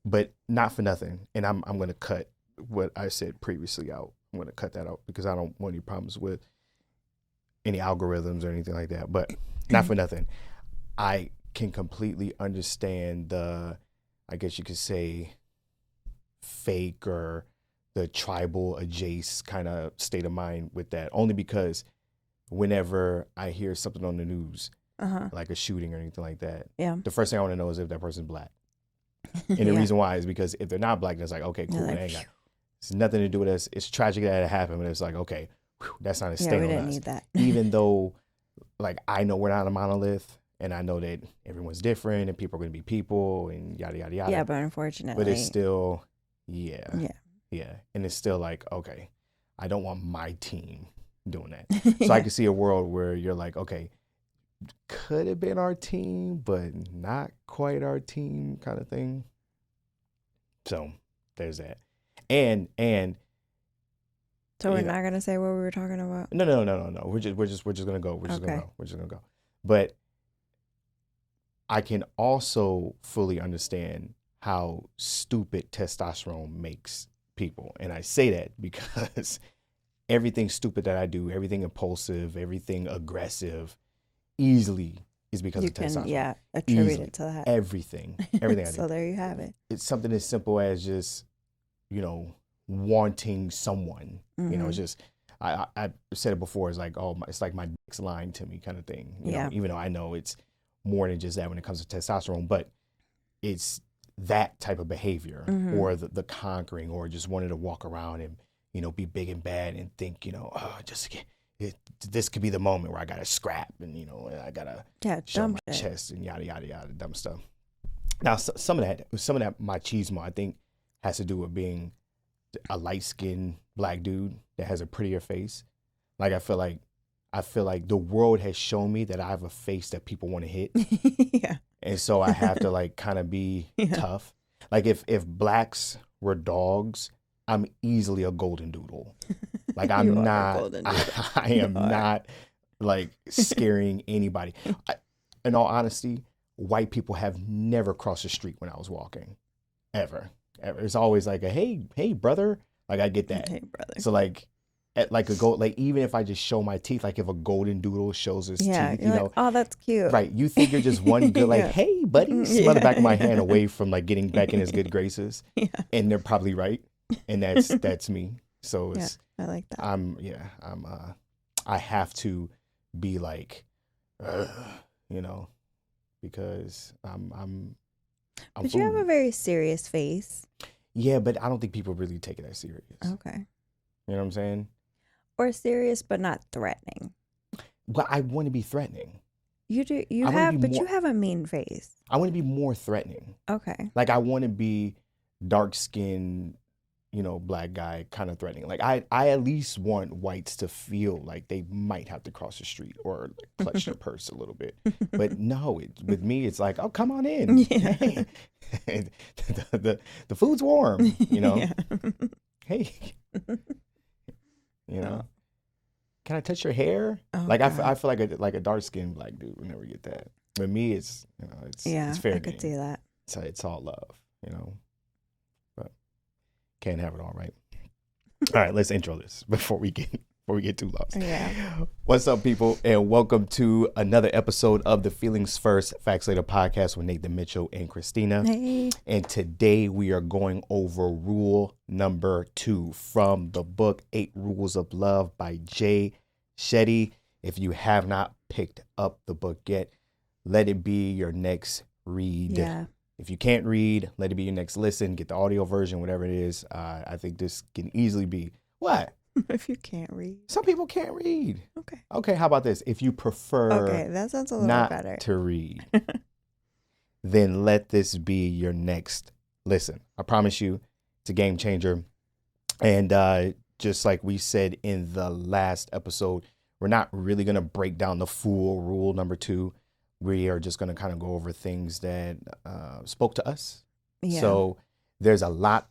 but not for nothing. And I'm going to cut what I said previously out. I'm going to cut that out because I don't want any problems with any algorithms or anything like that. But not for nothing. I can completely understand the, I guess you could say, fake or the tribal adjacent kind of state of mind with that. Only because whenever I hear something on the news, like a shooting or anything like that, the first thing I want to know is if that person's black. And the reason why is because if they're not black, then it's like, okay, cool. Like, it's nothing to do with us. It's tragic that it happened, but it's like, okay, that's not a stain on us. We didn't need that. Even though, like, I know we're not a monolith, and I know that everyone's different, and people are going to be people, and yada, yada, yada. Yeah, but unfortunately. But it's still, yeah. And it's still like, okay, I don't want my team doing that. So I can see a world where you're like, okay, could have been our team, but not quite our team kind of thing. So there's that. And so we're not gonna say what we were talking about? No. We're just gonna go. We're just gonna go. But I can also fully understand how stupid testosterone makes people. And I say that because everything stupid that I do, everything impulsive, everything aggressive, easily is because of testosterone. Yeah, attribute it to that. Everything I do. So there you have it. It's something as simple as just, wanting someone. It's just, I said it before, it's like, it's like my dick's lying to me kind of thing. You know, even though I know it's more than just that when it comes to testosterone, but it's that type of behavior or the conquering or just wanting to walk around and, be big and bad and think, this could be the moment where I got to scrap and, I got to show my chest and yada, yada, yada, dumb stuff. Now, some of that machismo, I think, has to do with being a light-skinned black dude that has a prettier face. Like, I feel like the world has shown me that I have a face that people want to hit. Yeah. And so I have to, like, kind of be tough. Like, if blacks were dogs, I'm easily a golden doodle. Like, I'm not, I am not, like, scaring anybody. In all honesty, white people have never crossed the street when I was walking. Ever. It's always like a, hey, brother. Like, I get that. Hey, brother. So, like, even if I just show my teeth, like if a golden doodle shows his teeth, like, oh, that's cute. Right. You think you're just one good, like, hey, buddy, smell the back of my hand away from, like, getting back in his good graces. Yeah. And they're probably right. And that's me. So it's, I like that. I have to be like, because I'm But you have a very serious face. Yeah, but I don't think people really take it that serious. Okay. You know what I'm saying? Or serious, but not threatening. Well, I want to be threatening. You do. You have a mean face. I want to be more threatening. Okay. Like, I want to be dark-skinned, black guy kind of threatening. Like, I at least want whites to feel like they might have to cross the street or, like, clutch their purse a little bit. But no, with me, it's like, oh, come on in. Yeah. Hey. the food's warm, Yeah. Hey. Can I touch your hair? Oh, like, I feel like a dark-skinned black dude would never get that. But me, it's it's fair. I could see that. So it's all love, But can't have it all, right? All right, let's intro this before we get too lost. Yeah. What's up, people, and welcome to another episode of the Feelings First Facts Later podcast with Nathan Mitchell and Cristina. Hey. And today we are going over rule number 2 from the book 8 Rules of Love by Jay Shetty. If you have not picked up the book yet, let it be your next read. Yeah. If you can't read, let it be your next listen. Get the audio version, whatever it is. I think this can easily be what? If you can't read. Some people can't read. Okay. Okay, how about this? If you prefer that sounds a little not better. to read, then let this be your next listen. I promise you, it's a game changer. And just like we said in the last episode, we're not really going to break down the full rule number 2. We are just going to kind of go over things that spoke to us. Yeah. So there's a lot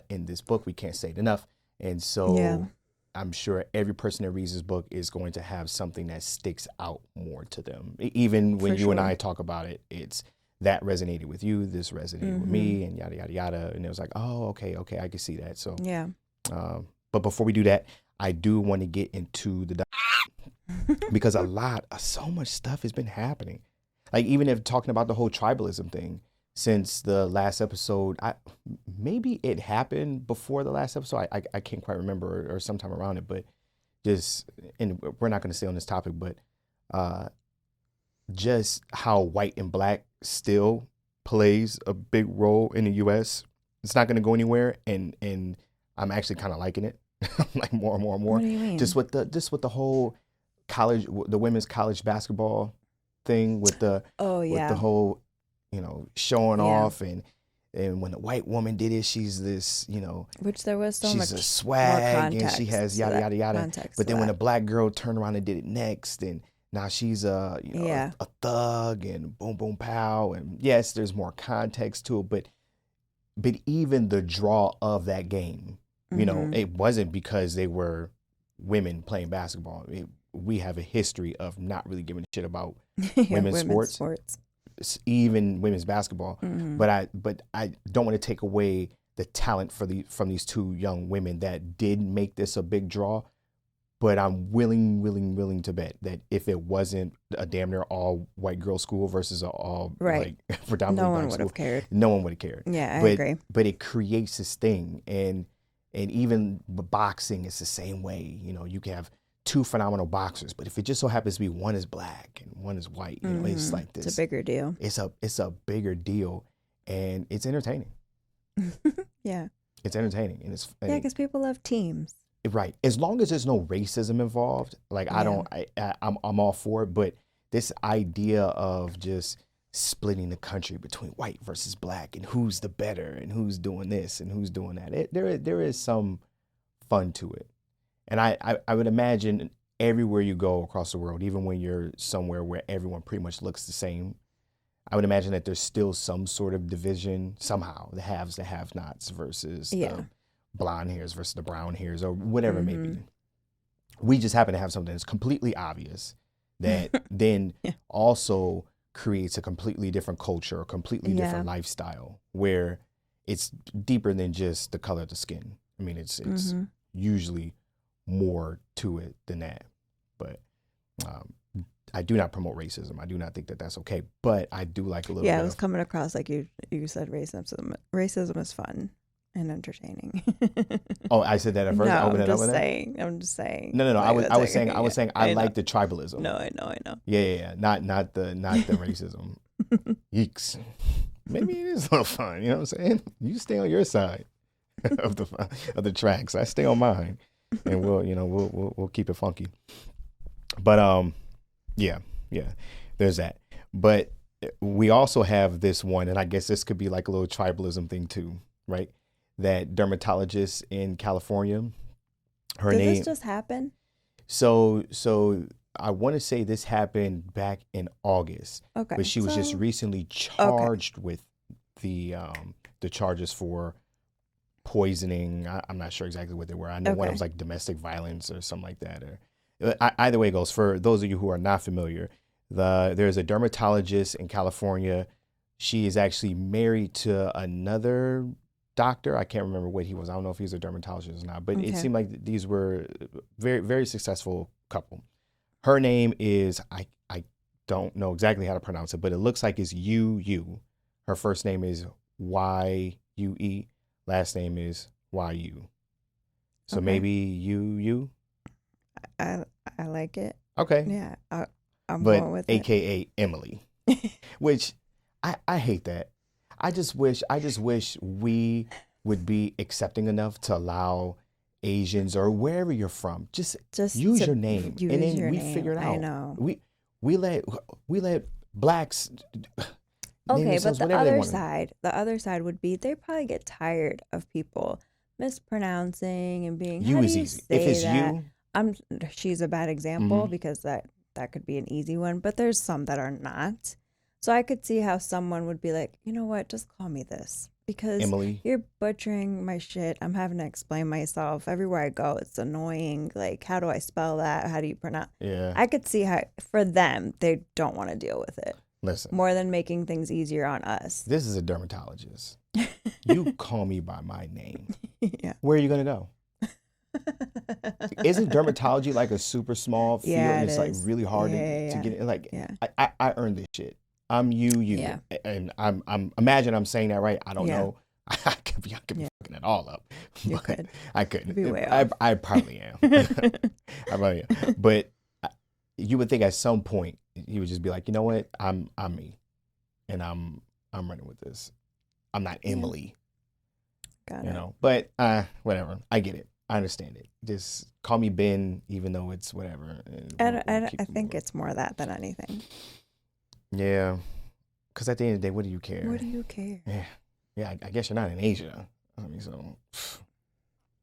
in this book. We can't say it enough. And so I'm sure every person that reads this book is going to have something that sticks out more to them. Even when you and I talk about it, it's that resonated with you, this resonated with me, and yada yada yada. And it was like, oh, okay, I can see that. So yeah. But before we do that, I do want to get into the because so much stuff has been happening. Like even if talking about the whole tribalism thing since the last episode, maybe it happened before the last episode. I can't quite remember or sometime around it, but and we're not going to stay on this topic, but just how white and black still plays a big role in the U.S. It's not going to go anywhere, and I'm actually kind of liking it, like more and more and more. What do you mean? Just with the whole the women's college basketball thing, with the whole showing off, and when the white woman did it, she's this which there was so much she's a swag and she has yada yada yada. But then when a black girl turned around and did it next, and now she's a thug and boom boom pow, and yes, there's more context to it, but even the draw of that game, it wasn't because they were women playing basketball. We have a history of not really giving a shit about women's sports, even women's basketball. But I don't want to take away the talent from these two young women that did make this a big draw. But I'm willing to bet that if it wasn't a damn near all white girl school versus all like predominantly no black one would school, have cared. no one would have cared. Yeah, I agree. But it creates this thing, and even boxing is the same way. You can have two phenomenal boxers, but if it just so happens to be one is black and one is white, it's like this. It's a bigger deal. It's a bigger deal, and it's entertaining. Yeah, it's entertaining, and it's because people love teams. Right. As long as there's no racism involved, like I'm all for it. But this idea of just splitting the country between white versus black and who's the better and who's doing this and who's doing that, there is some fun to it. And I would imagine everywhere you go across the world, even when you're somewhere where everyone pretty much looks the same, I would imagine that there's still some sort of division somehow, the haves, the have-nots versus the blonde hairs versus the brown hairs or whatever it may be. We just happen to have something that's completely obvious that then also creates a completely different culture, a completely different lifestyle where it's deeper than just the color of the skin. I mean, it's usually more to it than that. But I do not promote racism. I do not think that that's okay. But I do like a little bit. Yeah, it was coming across like you said racism. Racism is fun and entertaining. Oh, I said that at first. No, I'm just saying. No. I was saying I like the tribalism. No, I know. Yeah. Not the racism. Yeeks. Maybe it is a little fun. You know what I'm saying? You stay on your side of the tracks. I stay on mine, and we'll keep it funky. But yeah. There's that. But we also have this one, and I guess this could be like a little tribalism thing too, right? That dermatologist in California, her name. Did this just happen? So I want to say this happened back in August. Okay. But she was just recently charged with the charges for poisoning. I'm not sure exactly what they were. I know one was like domestic violence or something like that. Or either way it goes. For those of you who are not familiar, there's a dermatologist in California. She is actually married to another doctor. I can't remember what he was. I don't know if he's a dermatologist or not, but it seemed like these were very, very successful couple. Her name is, I don't know exactly how to pronounce it, but it looks like it's Yu. Her first name is Yue. Last name is Yu. So maybe Yu. I like it. Okay. Yeah, I'm going with AKA Emily, which I hate that. I just wish we would be accepting enough to allow Asians or wherever you're from, just use your name, and then we figure it out. I know. We let blacks. Okay, but the other side would be they probably get tired of people mispronouncing and being. You is easy. If it's that? She's a bad example because that could be an easy one, but there's some that are not. So I could see how someone would be like, you know what, just call me this because Emily, you're butchering my shit. I'm having to explain myself everywhere I go. It's annoying. Like, how do I spell that? How do you pronounce? Yeah. I could see how for them, they don't want to deal with it. Listen. More than making things easier on us. This is a dermatologist. You call me by my name. Yeah. Where are you going to go? Isn't dermatology like a super small field? Yeah, And it's like is. really hard to get it. Like, I earned this shit. I'm you. Yeah. And I'm imagine I'm saying that right. I don't Yeah. know. I could be fucking it all up. You But could. I couldn't. You'd be way off. I probably am. I probably am. But you would think at some point he would just be like, you know what? I'm me, and I'm running with this. I'm not Emily. Got you it. know. But whatever. I get it. I understand it. Just call me Ben, even though it's whatever. I think it's more that than anything. Yeah. Because at the end of the day, what do you care? What do you care? Yeah. Yeah, I guess you're not in Asia. I mean, so,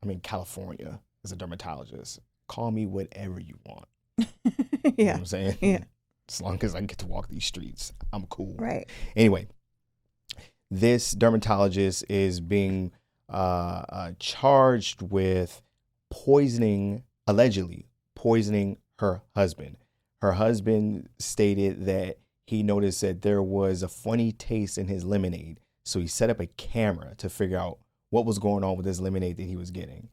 I'm in California as a dermatologist. Call me whatever you want. Yeah. You know what I'm saying? Yeah. As long as I get to walk these streets, I'm cool. Right. Anyway, this dermatologist is being charged with allegedly poisoning her husband. Her husband stated that he noticed that there was a funny taste in his lemonade. So he set up a camera to figure out what was going on with this lemonade that he was getting.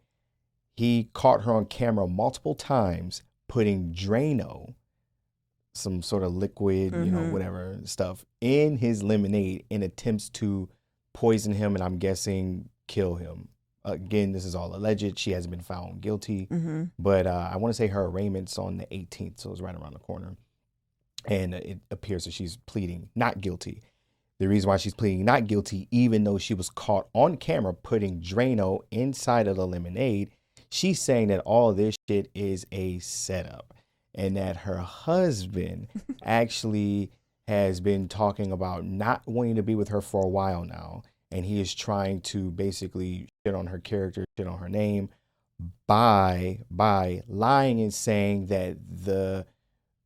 He caught her on camera multiple times putting Drano, some sort of liquid, whatever stuff, in his lemonade in attempts to poison him and I'm guessing kill him. Again, this is all alleged. She hasn't been found guilty, but I want to say her arraignment's on the 18th, so it's right around the corner. And it appears that she's pleading not guilty. The reason why she's pleading not guilty, even though she was caught on camera putting Drano inside of the lemonade, she's saying that all this shit is a setup and that her husband actually has been talking about not wanting to be with her for a while now. And he is trying to basically shit on her character, shit on her name by lying and saying that the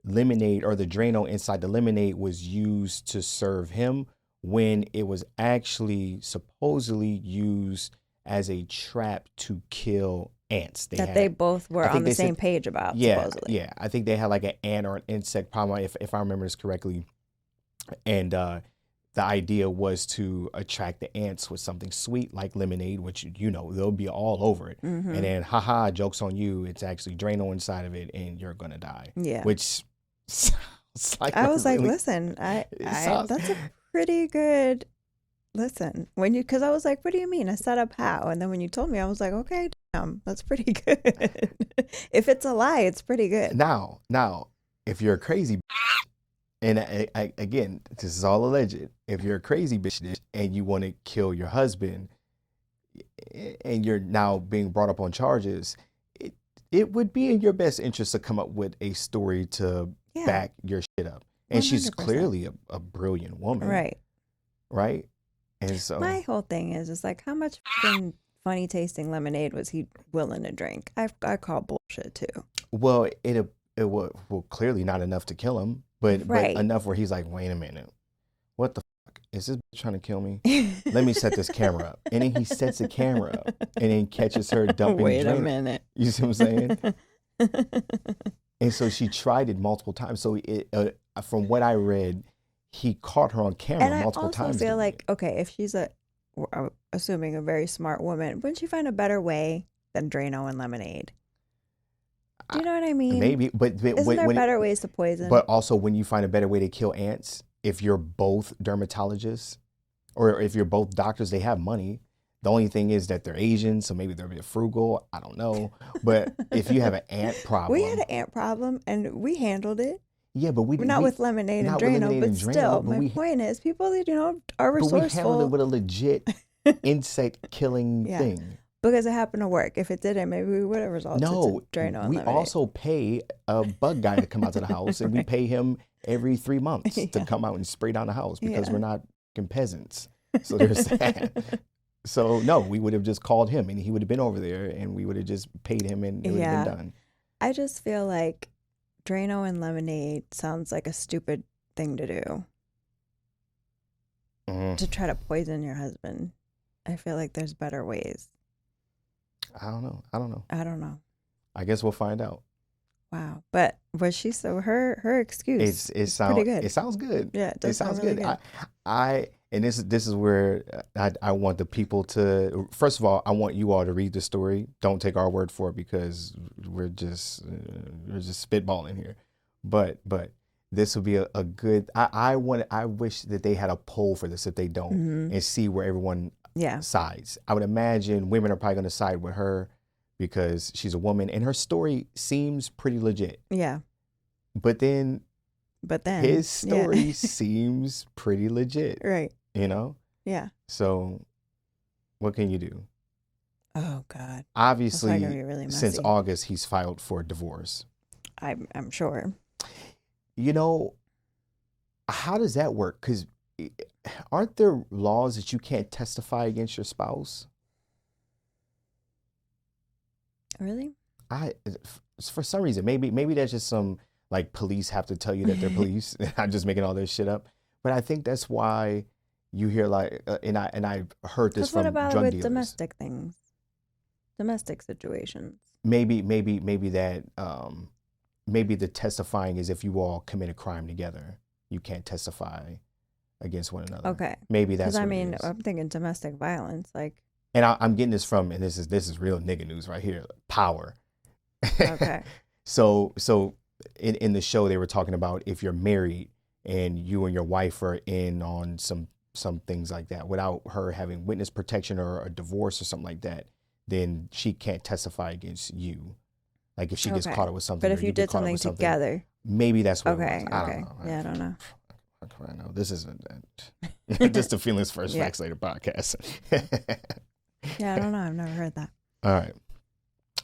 lemonade or the Drano inside the lemonade was used to serve him when it was actually supposedly used as a trap to kill ants. They both were on the same page about, supposedly. Yeah, I think they had like an ant or an insect problem, if I remember this correctly. And the idea was to attract the ants with something sweet like lemonade, which, they'll be all over it. And then, haha, joke's on you. It's actually Drano inside of it and you're going to die. Yeah. Which sounds like... I was like, listen, that's a pretty good... Listen, because I was like, what do you mean? A setup how? And then when you told me, I was like, okay, damn, that's pretty good. If it's a lie, it's pretty good. Now, if you're a crazy... And again, this is all alleged. If you're a crazy bitch and you want to kill your husband and you're now being brought up on charges, it would be in your best interest to come up with a story to back your shit up. And 100%. She's clearly a brilliant woman. Right. Right? And so my whole thing is like, how much fucking funny tasting lemonade was he willing to drink? I call bullshit too. Well, it was clearly not enough to kill him. But enough where he's like, wait a minute, what the fuck? Is this bitch trying to kill me? Let me set this camera up. And then he sets the camera up and then catches her dumping Wait drink. a minute. You see what I'm saying? And so she tried it multiple times. So from what I read, he caught her on camera multiple times. And I also feel like, okay, if she's assuming a very smart woman, wouldn't she find a better way than Drano and lemonade? Do you know what I mean? Maybe, but isn't there better ways to poison? But also, when you find a better way to kill ants, if you're both dermatologists or if you're both doctors, they have money. The only thing is that they're Asian, so maybe they're a bit frugal. I don't know. But if you have an ant problem, we had an ant problem and we handled it. Yeah, but we're not with lemonade and Drano, but still, my point is, people are resourceful. But we handled it with a legit insect killing thing. Because it happened to work. If it didn't, maybe we would have resolved No, Drano and we lemonade. also pay a bug guy to come out to the house, and we pay him every 3 months to come out and spray down the house because we're not peasants. So there's that. So no, we would have just called him, and he would have been over there, and we would have just paid him, and it would have been done. I just feel like Drano and lemonade sounds like a stupid thing to do. To try to poison your husband. I feel like there's better ways. I don't know. I don't know. I guess we'll find out. Wow. But was she so her excuse It pretty good. it sounds good. Yeah, it does sound really good. I and this is where I want the people to, first of all, I want you all to read the story. Don't take our word for it because we're just spitballing here. But this would be a good, I wish that they had a poll for this if they don't, and see where everyone sides. I would imagine women are probably going to side with her because she's a woman and her story seems pretty legit. Yeah. But then his story seems pretty legit. Right. You know? Yeah. So what can you do? Oh God. Obviously, That's probably really messy. Since August, he's filed for divorce. I'm sure. You know, how does that work? Because aren't there laws that you can't testify against your spouse? Really? For some reason, maybe that's just some, like, police have to tell you that they're police. I'm just making all this shit up. But I think that's why you hear, like, and I've heard this from drug dealers. What about with domestic things? Domestic situations? Maybe that, maybe the testifying is if you all commit a crime together. You can't testify against one another. Okay. Maybe that's what I mean, it is. I'm thinking domestic violence, like. And I'm getting this from, and this is real nigga news right here. Power. Okay. So in the show they were talking about if you're married and you and your wife are in on some things like that without her having witness protection or a divorce or something like that, then she can't testify against you. Like if she gets caught up with something. But if you did something together. Maybe that's what okay. it was. I don't know. Yeah, I don't know. I know. This isn't just the Feelings First Facts Later podcast. Yeah, I don't know. I've never heard that. All right.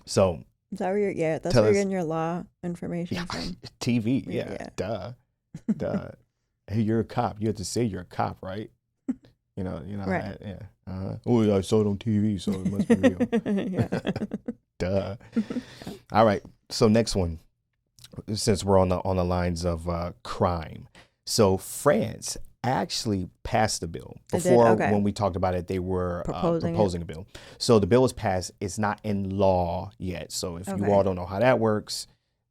So. Is that where you're, that's where you're getting your law information from? TV, duh. Hey, you're a cop. You have to say you're a cop, right? You know, right. Oh, I saw it on TV, so it must be real. Duh. All right. So next one, since we're on the lines of crime. So France actually passed the bill. Before, when we talked about it, they were proposing a bill. So the bill was passed. It's not in law yet. So if you all don't know how that works,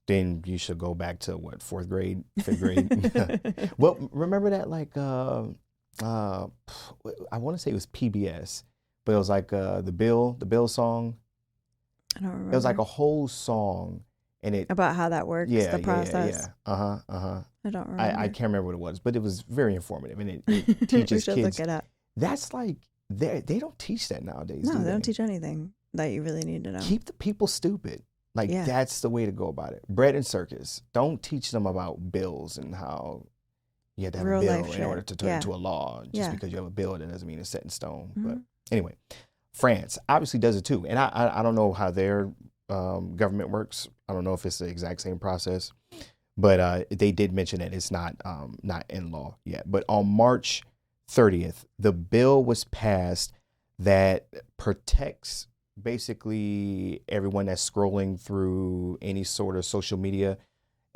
then you should go back to what, 4th grade, 5th grade. Well, remember that, like, I want to say it was PBS, but it was like the bill song. I don't remember. It was like a whole song. And it about how that works, the process. I don't remember. I can't remember what it was, but it was very informative, and it teaches we should kids. Look it up. That's like they don't teach that nowadays. No, they don't teach anything that you really need to know. Keep the people stupid. Like that's the way to go about it. Bread and circus. Don't teach them about bills and how you have to have a bill in order to turn into a law. Just because you have a bill, that doesn't mean it's set in stone. But anyway, France obviously does it too, and I don't know how their government works. I don't know if it's the exact same process, but they did mention that it's not in law yet. But on March 30th, the bill was passed that protects basically everyone that's scrolling through any sort of social media,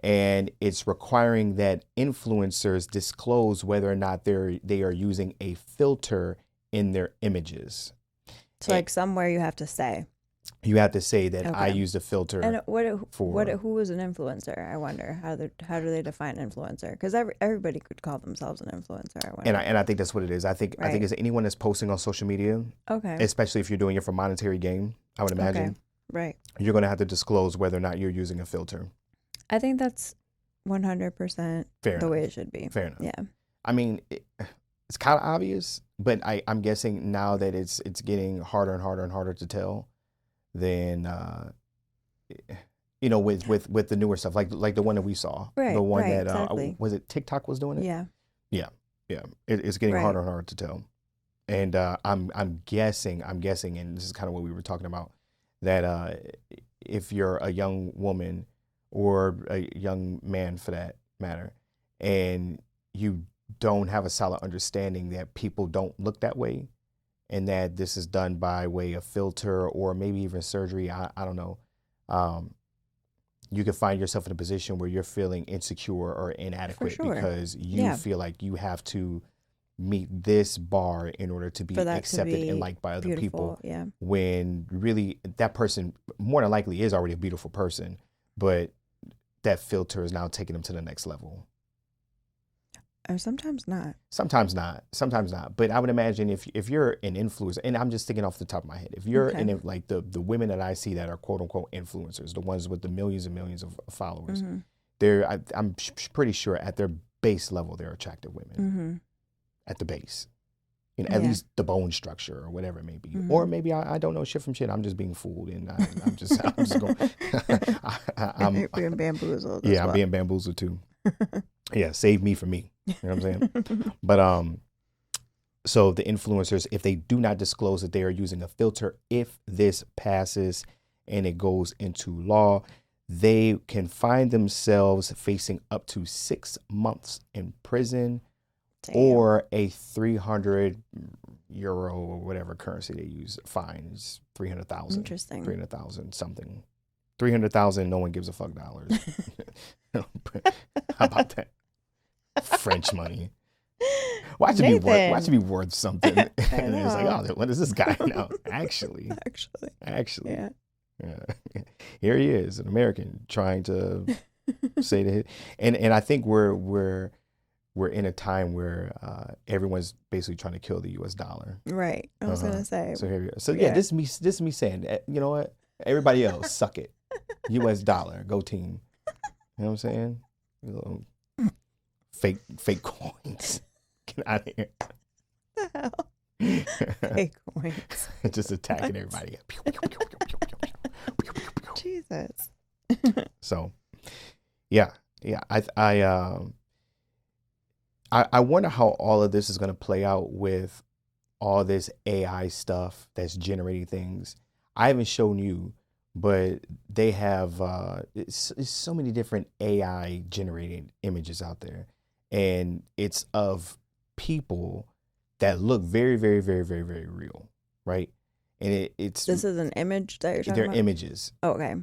and it's requiring that influencers disclose whether or not they are using a filter in their images. So like somewhere you have to say. You have to say that I used a filter. And who is an influencer? I wonder how do they define influencer? Because everybody could call themselves an influencer. I wonder. And I think that's what it is. I think it's anyone that's posting on social media. Okay. Especially if you're doing it for monetary gain, I would imagine. Okay. Right. You're going to have to disclose whether or not you're using a filter. I think that's 100% the way it should be. Fair enough. Yeah. I mean, it's kind of obvious, but I'm guessing now that it's getting harder and harder and harder to tell. Then with the newer stuff like the one that we saw, the one that exactly. Was it TikTok was doing it? Yeah. It's getting harder and harder to tell, and I'm guessing, and this is kind of what we were talking about, that if you're a young woman or a young man for that matter, and you don't have a solid understanding that people don't look that way, and that this is done by way of filter or maybe even surgery, I don't know. You can find yourself in a position where you're feeling insecure or inadequate because you feel like you have to meet this bar in order to be accepted and liked by other people. Yeah. When really that person more than likely is already a beautiful person, but that filter is now taking them to the next level. Or sometimes not. Sometimes not. But I would imagine if you're an influencer, and I'm just thinking off the top of my head, if you're like the women that I see that are quote unquote influencers, the ones with the millions and millions of followers, I'm pretty sure at their base level they're attractive women. At the base, at least the bone structure or whatever it may be, or maybe I don't know shit from shit. I'm just being fooled, and I'm just going. I'm being bamboozled. Yeah, I'm being bamboozled too. Yeah, save me from me. You know what I'm saying? But so the influencers, if they do not disclose that they are using a filter, if this passes and it goes into law, they can find themselves facing up to 6 months in prison. Damn. Or a 300 euro or whatever currency they use. Fines 300,000. Interesting. 300,000 something. 300,000. No one gives a fuck dollars. How about that? French money. Why should be worth something? And it's like, oh, what is this guy now? Actually. Yeah. Here he is, an American, trying to say that. And I think we're in a time where everyone's basically trying to kill the U.S. dollar. Right. I was gonna say. So here we go. So yeah, this is me saying, you know what? Everybody else, suck it. U.S. dollar, go team. You know what I'm saying? You little fake coins. Get out of here. What the hell? Fake coins. Just attacking everybody. Jesus. So, yeah. I wonder how all of this is going to play out with all this AI stuff that's generating things. I haven't shown you, but they have it's so many different AI generated images out there, and it's of people that look very, very, very, very, very real, right? And this is an image that you're talking about? They're images. Oh, okay.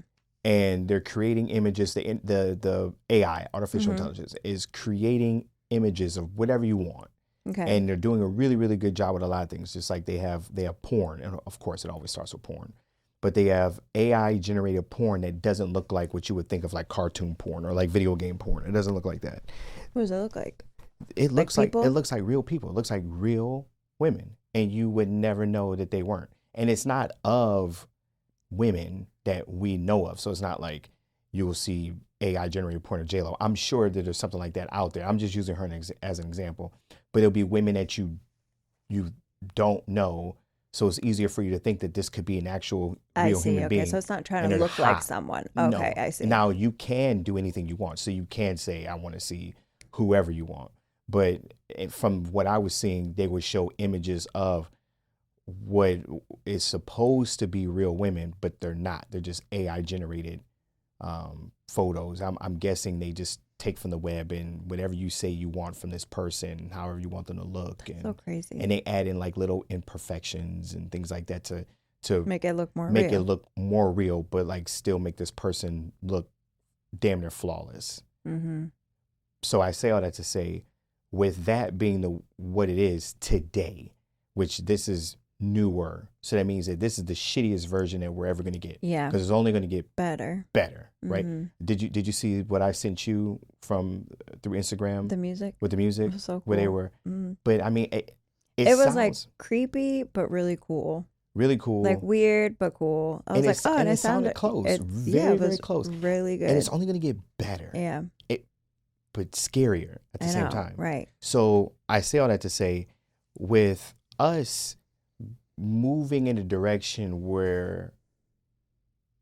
And they're creating images. The AI, artificial intelligence, is creating images of whatever you want. Okay. And they're doing a really, really good job with a lot of things. Just like they have porn, and of course it always starts with porn. But they have AI generated porn that doesn't look like what you would think of like cartoon porn or like video game porn. It doesn't look like that. What does it look like? It looks like real people. It looks like real women, and you would never know that they weren't. And it's not of women that we know of. So it's not like you will see AI generated porn of J-Lo. I'm sure that there's something like that out there. I'm just using her as an example. But it'll be women that you don't know. So it's easier for you to think that this could be an actual real human being. Okay, so it's not trying to look like someone. Okay, no. I see. Now you can do anything you want. So you can say, I want to see whoever you want. But from what I was seeing, they would show images of what is supposed to be real women, but they're not. They're just AI generated photos. I'm guessing they just take from the web and whatever you say you want from this person, however you want them to look. And, so crazy. And they add in like little imperfections and things like that to make it look more real, but like still make this person look damn near flawless. Mm-hmm. So I say all that to say, with that being what it is today, which this is newer, so that means that this is the shittiest version that we're ever going to get. Yeah, because it's only going to get better, right? Did you see what I sent you from through Instagram? The music with the music, it was so cool. Where they were, but I mean, it was like creepy but really cool. Really cool, like weird but cool. I was like, and it sounded close, very close, really good, and it's only going to get better. Yeah, but scarier at the same time. Right. So I say all that to say, with us moving in a direction where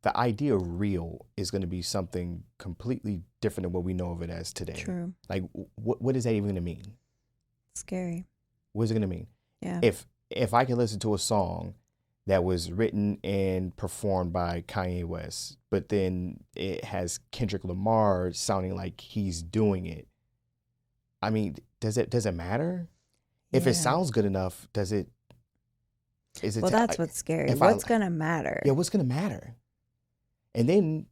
the idea of real is going to be something completely different than what we know of it as today. True. Like, what is that even going to mean? Scary. What is it going to mean? Yeah. If I can listen to a song that was written and performed by Kanye West, but then it has Kendrick Lamar sounding like he's doing it. I mean, does it matter? Yeah. If it sounds good enough, is it? Well, that's what's scary. What's gonna matter? Yeah, what's gonna matter? And then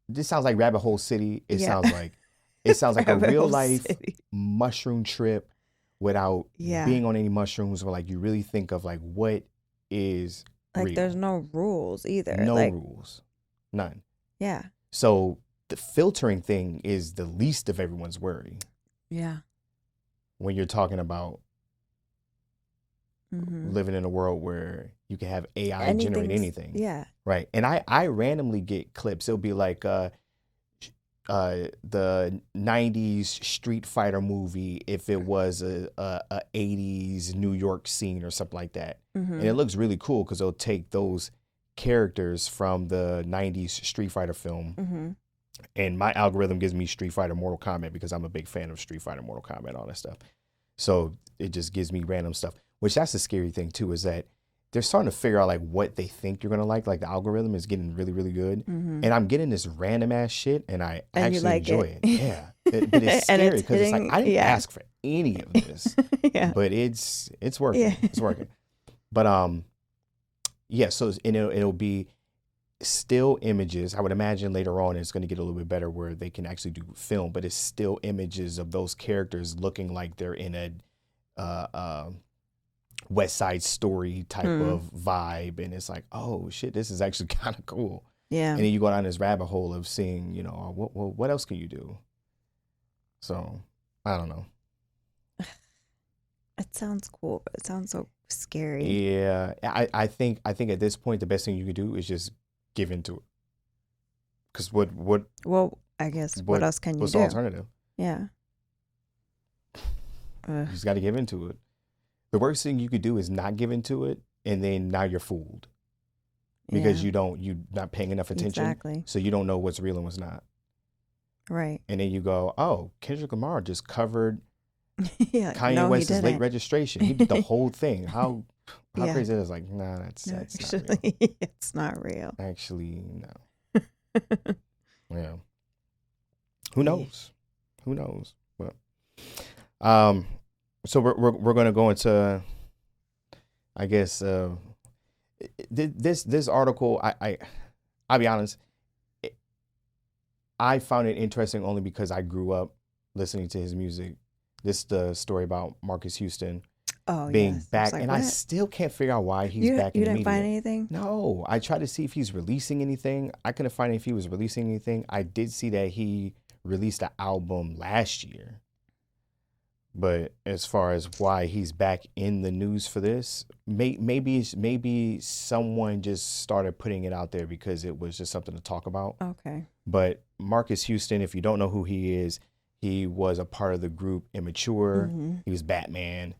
this sounds like Rabbit Hole City. It sounds like a real life mushroom trip without being on any mushrooms, where like you really think of like what is like real. There's no rules either. No rules. None. Yeah. So the filtering thing is the least of everyone's worry. Yeah. When you're talking about living in a world where you can have AI generate anything. Yeah. Right. And I randomly get clips. It'll be like the 90s Street Fighter movie if it was a 80s New York scene or something like that. And it looks really cool because they'll take those characters from the 90s Street Fighter film. And my algorithm gives me Street Fighter, Mortal Kombat because I'm a big fan of Street Fighter, Mortal Kombat, all that stuff. So it just gives me random stuff, which that's the scary thing too, is that they're starting to figure out like what they think you're going to like. Like the algorithm is getting really, really good. And I'm getting this random ass shit and I actually like enjoy it. Yeah. But it's scary because it's like, I didn't ask for any of this, but it's working. Yeah. It's working. But, yeah. So it'll be still images. I would imagine later on it's going to get a little bit better where they can actually do film, but it's still images of those characters looking like they're in a West Side Story type of vibe, and it's like, oh shit, this is actually kind of cool. Yeah. And then you go down this rabbit hole of seeing, you know, what else can you do? So I don't know. It sounds cool, but it sounds so scary. Yeah, I think at this point the best thing you can do is just give into it. Because what? Well, I guess what else can you do? What's the alternative? Yeah. You just got to give into it. The worst thing you could do is not give into it, and then now you're fooled because you're not paying enough attention. Exactly. So you don't know what's real and what's not. Right. And then you go, oh, Kendrick Lamar just covered Kanye West's late registration. He did the whole thing. How crazy is it? Like, nah, that's not real. It's not real. Actually, no. Yeah. Who knows? Who knows? But so we're going to go into, I guess, this article. I'll be honest. I found it interesting only because I grew up listening to his music. This is the story about Marcus Houston being back, and what? I still can't figure out why he's back in the media. You didn't find anything? No, I tried to see if he's releasing anything. I couldn't find if he was releasing anything. I did see that he released an album last year. But as far as why he's back in the news for this, maybe someone just started putting it out there because it was just something to talk about. Okay. But Marcus Houston, if you don't know who he is, he was a part of the group Immature. He was Batman,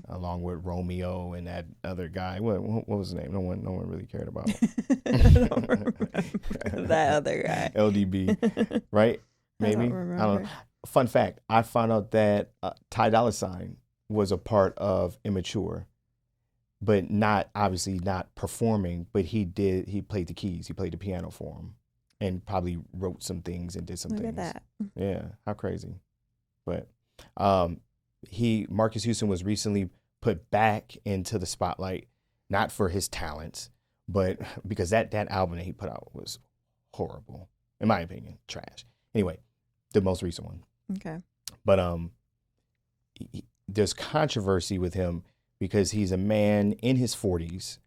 along with Romeo and that other guy. What was his name? No one really cared about. I don't remember that other guy. LDB, right? Maybe I don't know. Fun fact, I found out that Ty Dolla $ign was a part of Immature, but obviously not performing, but he played the keys. He played the piano for him and probably wrote some things and did some things. Look at that. Yeah, how crazy. But Marcus Houston was recently put back into the spotlight, not for his talents, but because that album that he put out was horrible, in my opinion, trash. Anyway, the most recent one. Okay. But there's controversy with him because he's a man in his 40s.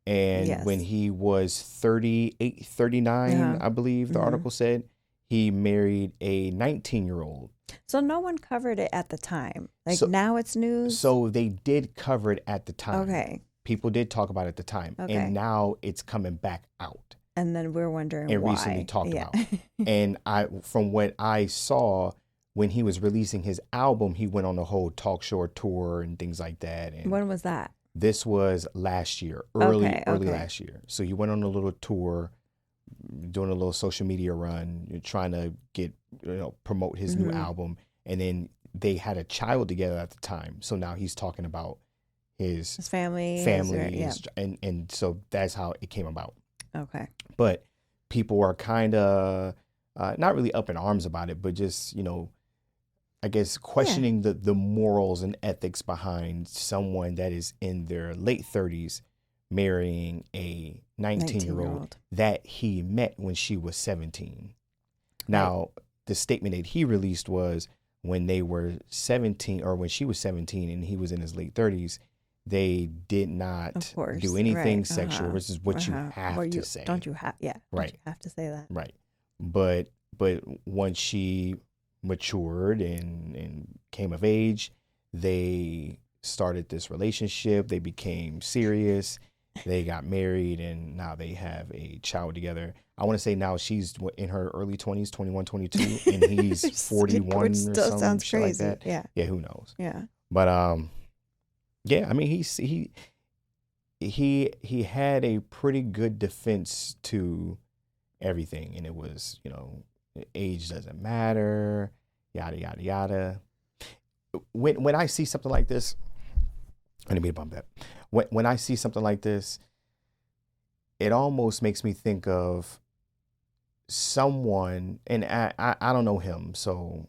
And when he was 38, 39, I believe the article said, he married a 19-year-old. So no one covered it at the time. Now it's news? So they did cover it at the time. Okay. People did talk about it at the time. Okay. And now it's coming back out. And then we're wondering why. And recently talked about. And from what I saw, when he was releasing his album, he went on the whole talk show tour and things like that. And when was that? This was last year, early last year. So he went on a little tour, doing a little social media run, trying to promote his new album. And then they had a child together at the time. So now he's talking about his family. And so that's how it came about. Okay. But people are kind of not really up in arms about it, but just, I guess questioning the morals and ethics behind someone that is in their late 30s marrying a 19-year-old that he met when she was 17. Now, the statement that he released was when they were 17, or when she was 17 and he was in his late 30s, they did not do anything sexual, which is what you have to say. Don't you have? Yeah. Right. You have to say that. Right. But but once she matured and came of age, they started this relationship. They became serious. They got married, and now they have a child together. I want to say now she's in her early 20s, 21, 22, and he's 41 Which or still something sounds shit crazy. like that. Yeah. Yeah, who knows? Yeah. But yeah, I mean, he had a pretty good defense to everything, and it was, age doesn't matter, yada yada yada. When I see something like this, I didn't mean to bump that. When I see something like this, it almost makes me think of someone, and I don't know him, so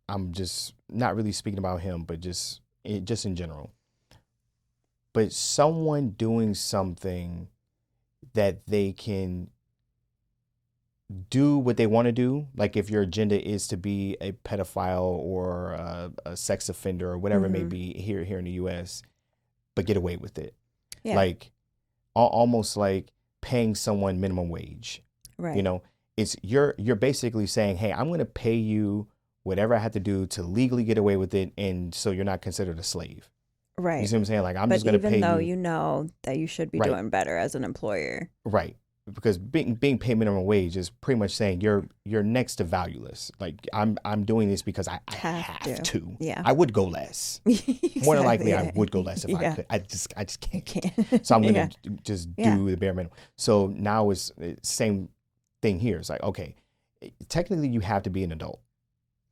I'm just not really speaking about him, but just in general. But someone doing something that they can do what they want to do, like if your agenda is to be a pedophile or a sex offender or whatever it may be here in the U.S., but get away with it. Yeah. Like almost like paying someone minimum wage. Right. It's you're basically saying, hey, I'm going to pay you whatever I have to do to legally get away with it, and so you're not considered a slave. Right. You see what I'm saying? Like, I'm just going to pay you. But even though you know that you should be doing better as an employer. Right. Because being paid minimum wage is pretty much saying you're next to valueless. Like, I'm doing this because I have to. Yeah. I would go less. Exactly. More than likely, I would go less if I could. I just can't. So I'm going to just do the bare minimum. So now it's the same thing here. It's like, okay, technically you have to be an adult.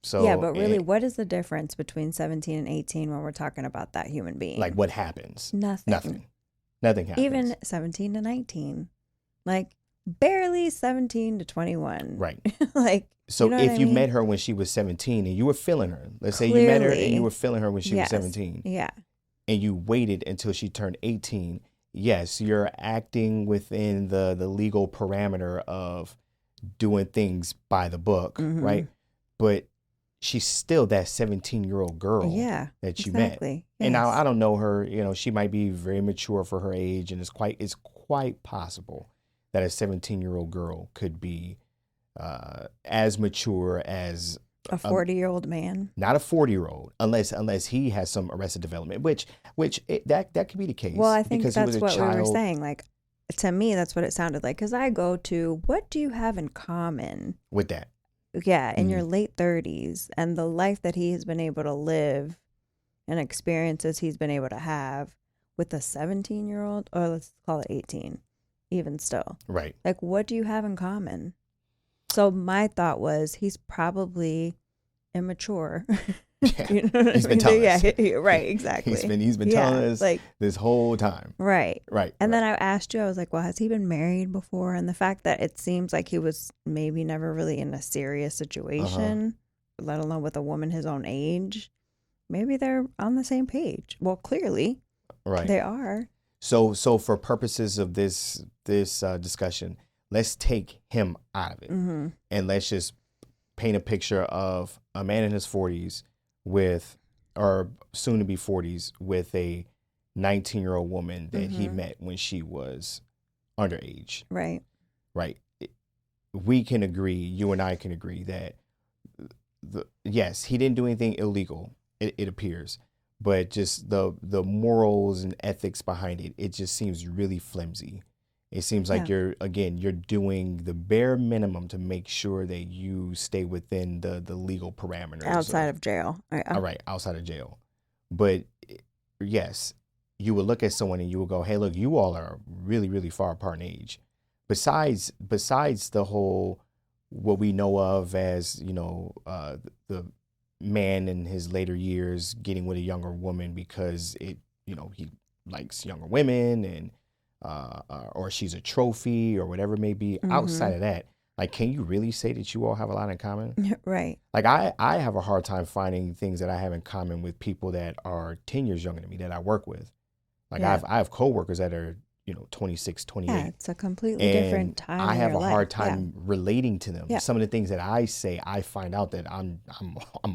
So yeah, but really, what is the difference between 17 and 18 when we're talking about that human being? Like, what happens? Nothing happens. Even 17 to 19. Like, barely 17 to 21. Right. Like, so if you met her when she was 17 and you were feeling her, let's say you met her and you were feeling her when she was 17. Yeah. And you waited until she turned 18. Yes, you're acting within the legal parameter of doing things by the book, right? But she's still that 17-year-old girl that you met. Yes. And now I don't know her, she might be very mature for her age, and it's quite possible that a 17-year-old girl could be as mature as a 40-year-old man. Not a 40-year-old, unless he has some arrested development, which that could be the case. Well, I think that's what we were saying. Like, to me, that's what it sounded like. Because I go to, what do you have in common with that? Yeah, in your late 30s, and the life that he has been able to live and experiences he's been able to have with a 17-year-old, or let's call it 18, even still. Right. Like, what do you have in common? So my thought was, he's probably immature. Yeah. You know what he's been telling us. Yeah, right, exactly. He's been telling us like this whole time. Right. And then I asked you, I was like, well, has he been married before? And the fact that it seems like he was maybe never really in a serious situation, let alone with a woman his own age, maybe they're on the same page. Well, clearly, they are. So for purposes of this discussion, let's take him out of it, and let's just paint a picture of a man in his 40s with, or soon to be 40s, with a 19-year-old woman that he met when she was underage. Right. We can agree, you and I can agree that yes, he didn't do anything illegal, it appears, but just the morals and ethics behind it just seems really flimsy. It seems like you're doing the bare minimum to make sure that you stay within the legal parameters. Outside of jail. All right, outside of jail. But yes, you would look at someone and you would go, hey, look, you all are really, really far apart in age. Besides the whole, what we know of as, the man in his later years getting with a younger woman because he likes younger women and or she's a trophy or whatever it may be. Outside of that, like, can you really say that you all have a lot in common? Right. Like, I have a hard time finding things that I have in common with people that are 10 years younger than me that I work with. Like, I have coworkers that are 26, 28. Yeah, it's a completely different time. I have a hard time relating to them. Some of the things that I say, I find out that I'm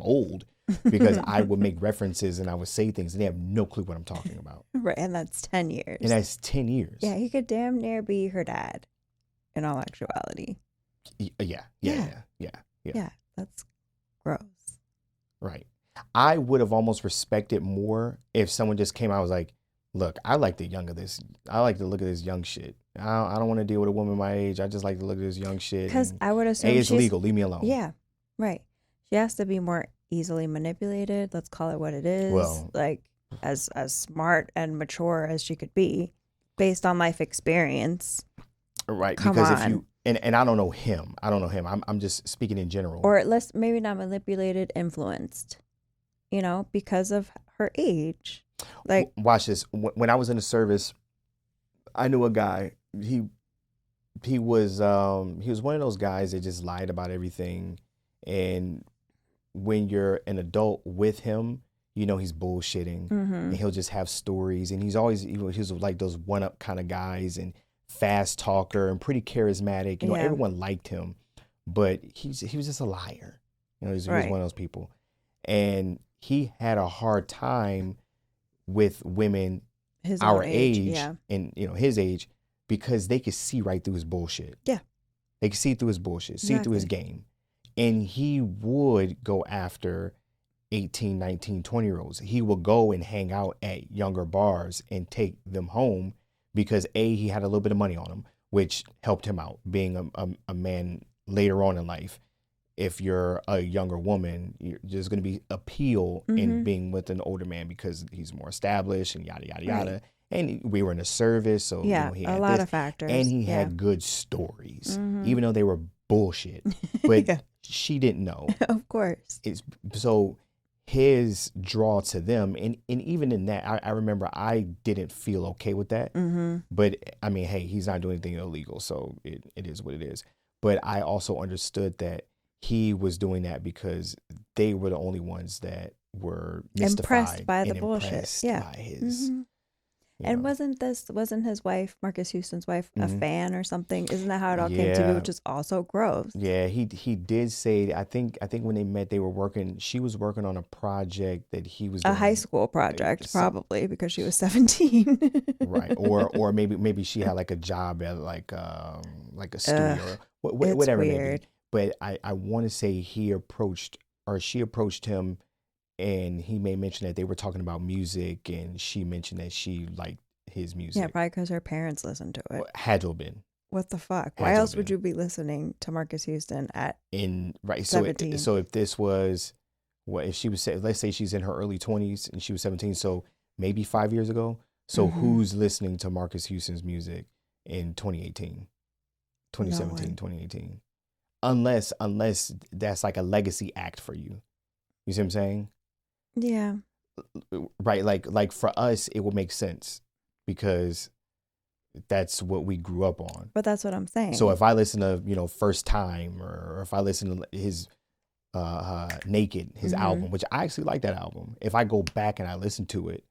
old because I would make references and I would say things and they have no clue what I'm talking about. Right, and that's 10 years. And that's 10 years. Yeah, he could damn near be her dad in all actuality. Yeah. That's gross. Right. I would have almost respected more if someone just came out and was like, look, I like the young of this. I like to look at this young shit. I don't want to deal with a woman my age. I just like to look at this young shit. Because I would assume hey, it's legal. Leave me alone. Yeah, right. She has to be more easily manipulated. Let's call it what it is. Well, like as smart and mature as she could be, based on life experience. Right. Come because on. if you and I don't know him. I'm just speaking in general. Or at least maybe not manipulated, influenced. Because of her age. Like, watch this. When I was in the service, I knew a guy. He was one of those guys that just lied about everything. And when you're an adult with him, he's bullshitting, and he'll just have stories. And he's like those one-up kind of guys, and fast talker and pretty charismatic. Everyone liked him, but he was just a liar. He was one of those people, and he had a hard time with women our age and his age, because they could see right through his bullshit. Yeah, they could see through his bullshit, see through his game, and he would go after 18, 19, 20-year-olds. He would go and hang out at younger bars and take them home because he had a little bit of money on him, which helped him out being a man later on in life. If you're a younger woman, there's going to be appeal in being with an older man because he's more established and yada, yada, yada. Right. And we were in a service, so he had a lot of factors. And he had good stories, even though they were bullshit. But she didn't know. Of course. So his draw to them, and even in that, I remember I didn't feel okay with that. But I mean, hey, he's not doing anything illegal, so it is what it is. But I also understood that he was doing that because they were the only ones that were impressed by the bullshit. By his. And wasn't his wife, Marcus Houston's wife, a fan or something? Isn't that how it all came to be? Which is also gross. Yeah, he did say. I think when they met, she was working on a project that he was doing, a high school project, probably because she was 17. Right, or maybe she had like a job at like a studio, or whatever. It's weird. Maybe. But I want to say she approached him, and he may mention that they were talking about music, and she mentioned that she liked his music. Yeah, probably because her parents listened to it. Well, had to have been. What the fuck? Why else would you be listening to Marcus Houston at 17? So if this was, if she was, let's say she's in her early 20s and she was 17, so maybe 5 years ago. So who's listening to Marcus Houston's music in 2018, 2017, 2018? Unless that's like a legacy act for you. You see what I'm saying? Yeah. Right. Like for us, it would make sense because that's what we grew up on. But that's what I'm saying. So if I listen to, First Time, or if I listen to his Naked, his album, which I actually like that album. If I go back and I listen to it,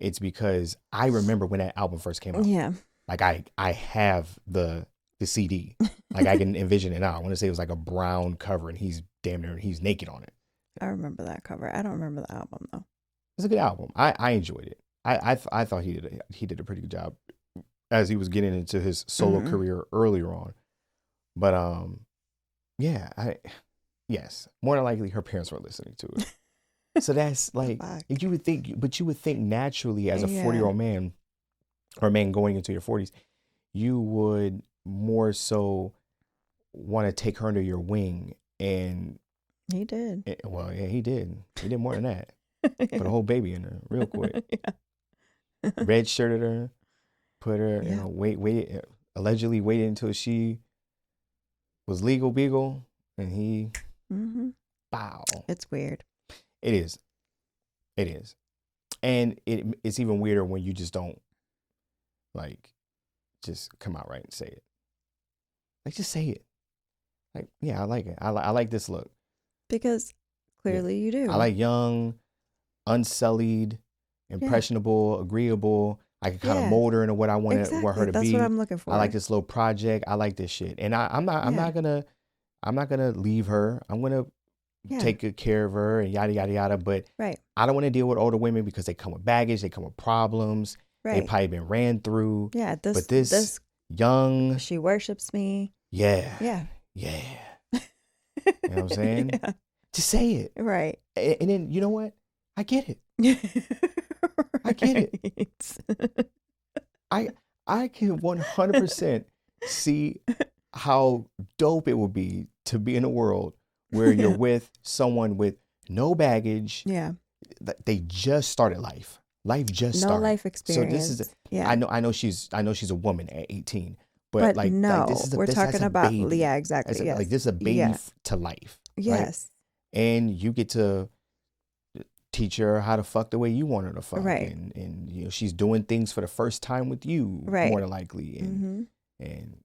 it's because I remember when that album first came out. Yeah. Like I have the CD. Like I can envision it now. I want to say it was like a brown cover and he's naked on it. I remember that cover. I don't remember the album though. It's a good album. I enjoyed it. I thought he did a pretty good job as he was getting into his solo career earlier on. But yes, more than likely her parents were listening to it. So that's like you would think naturally as a 40-year-old man or a man going into your 40s, you would more so want to take her under your wing. And he did. He did. He did more than that. Put a whole baby in her real quick. Yeah. Red shirted her, put her, allegedly waited until she was legal beagle, and he, bow. It's weird. It is. And it's even weirder when you just don't, just come out right and say it. Just say it. I like it. I like this look. Because clearly you do. I like young, unsullied, impressionable, agreeable. I can kind of mold her into what I want her to be. That's what I'm looking for. I like this little project. I like this shit. And I'm not gonna leave her. I'm gonna take good care of her and yada yada yada. But I don't want to deal with older women because they come with baggage, they come with problems. They've probably been ran through. Yeah, this young, she worships me. Yeah. Yeah. yeah. You know what I'm saying? Yeah. Just say it. Right. And then, you know what? I get it. I get it. I can 100% see how dope it would be to be in a world where you're with someone with no baggage. Yeah. They just started life. Life just No started. life experience. So this is yeah. I know she's a woman at 18. But like no, this is we're talking about baby. yeah, exactly. Yes. Like this is a baby yeah. to life. Yes. Right? And you get to teach her how to fuck the way you want her to fuck. Right. And you know, she's doing things for the first time with you, right. more than likely. And and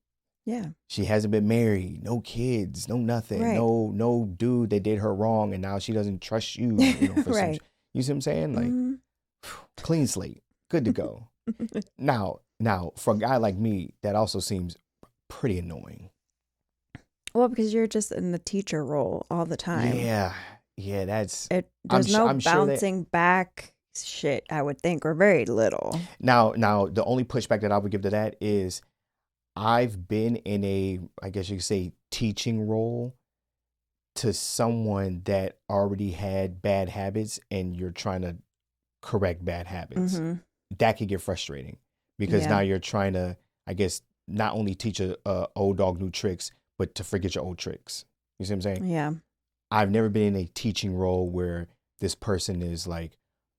yeah. she hasn't been married, no kids, no nothing, right. no dude that did her wrong, and now she doesn't trust you. You know, for right. You see what I'm saying? Like clean slate, good to go. Now, for a guy like me, that also seems pretty annoying. Well, because you're just in the teacher role all the time. Yeah, that's it. There's no bouncing back shit, I would think, or very little. Now, the only pushback that I would give to that is I've been in a, I guess you could say, teaching role to someone that already had bad habits, and you're trying to correct bad habits. That could get frustrating because now you're trying to, I guess, not only teach a old dog new tricks, but to forget your old tricks. You see what I'm saying? Yeah. I've never been in a teaching role where this person is like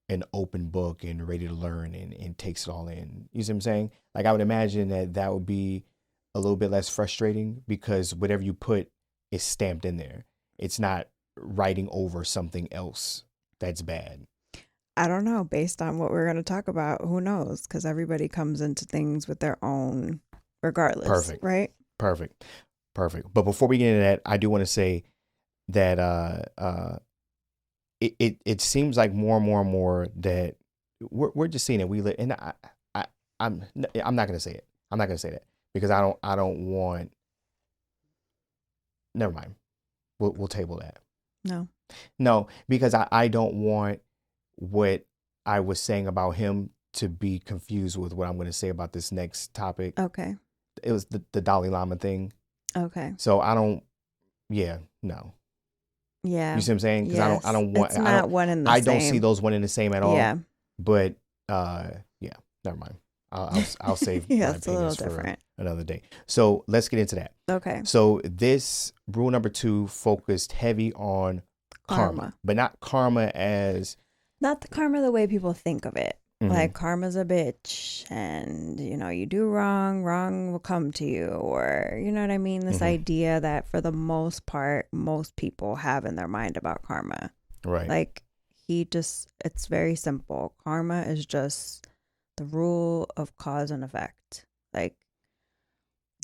an open book and ready to learn and takes it all in. You see what I'm saying? Like I would imagine that would be a little bit less frustrating because whatever you put is stamped in there. It's not writing over something else that's bad. I don't know. Based on what we're going to talk about, who knows? Because everybody comes into things with their own regardless. Perfect. Right? Perfect. But before we get into that, I do want to say that it seems like more and more that we're just seeing it. We live, and I'm not gonna say it. I'm not gonna say that because I don't want. Never mind. We'll table that. No, because I don't want what I was saying about him to be confused with what I'm going to say about this next topic. Okay. It was the Dalai Lama thing. Okay. So I don't. Yeah. No. Yeah. You see what I'm saying? Because I don't want. It's not one in the same. I don't see those one in the same at all. Yeah. But yeah. Never mind. I'll save yeah, my it's a little opinions different. for another day. So let's get into that. Okay. So this rule number 2 focused heavy on karma, but not karma as. Not the karma the way people think of it. Like karma's a bitch and, you know, you do wrong will come to you, or, you know what I mean? This idea that for the most part, most people have in their mind about karma. Right. Like it's very simple. Karma is just the rule of cause and effect. Like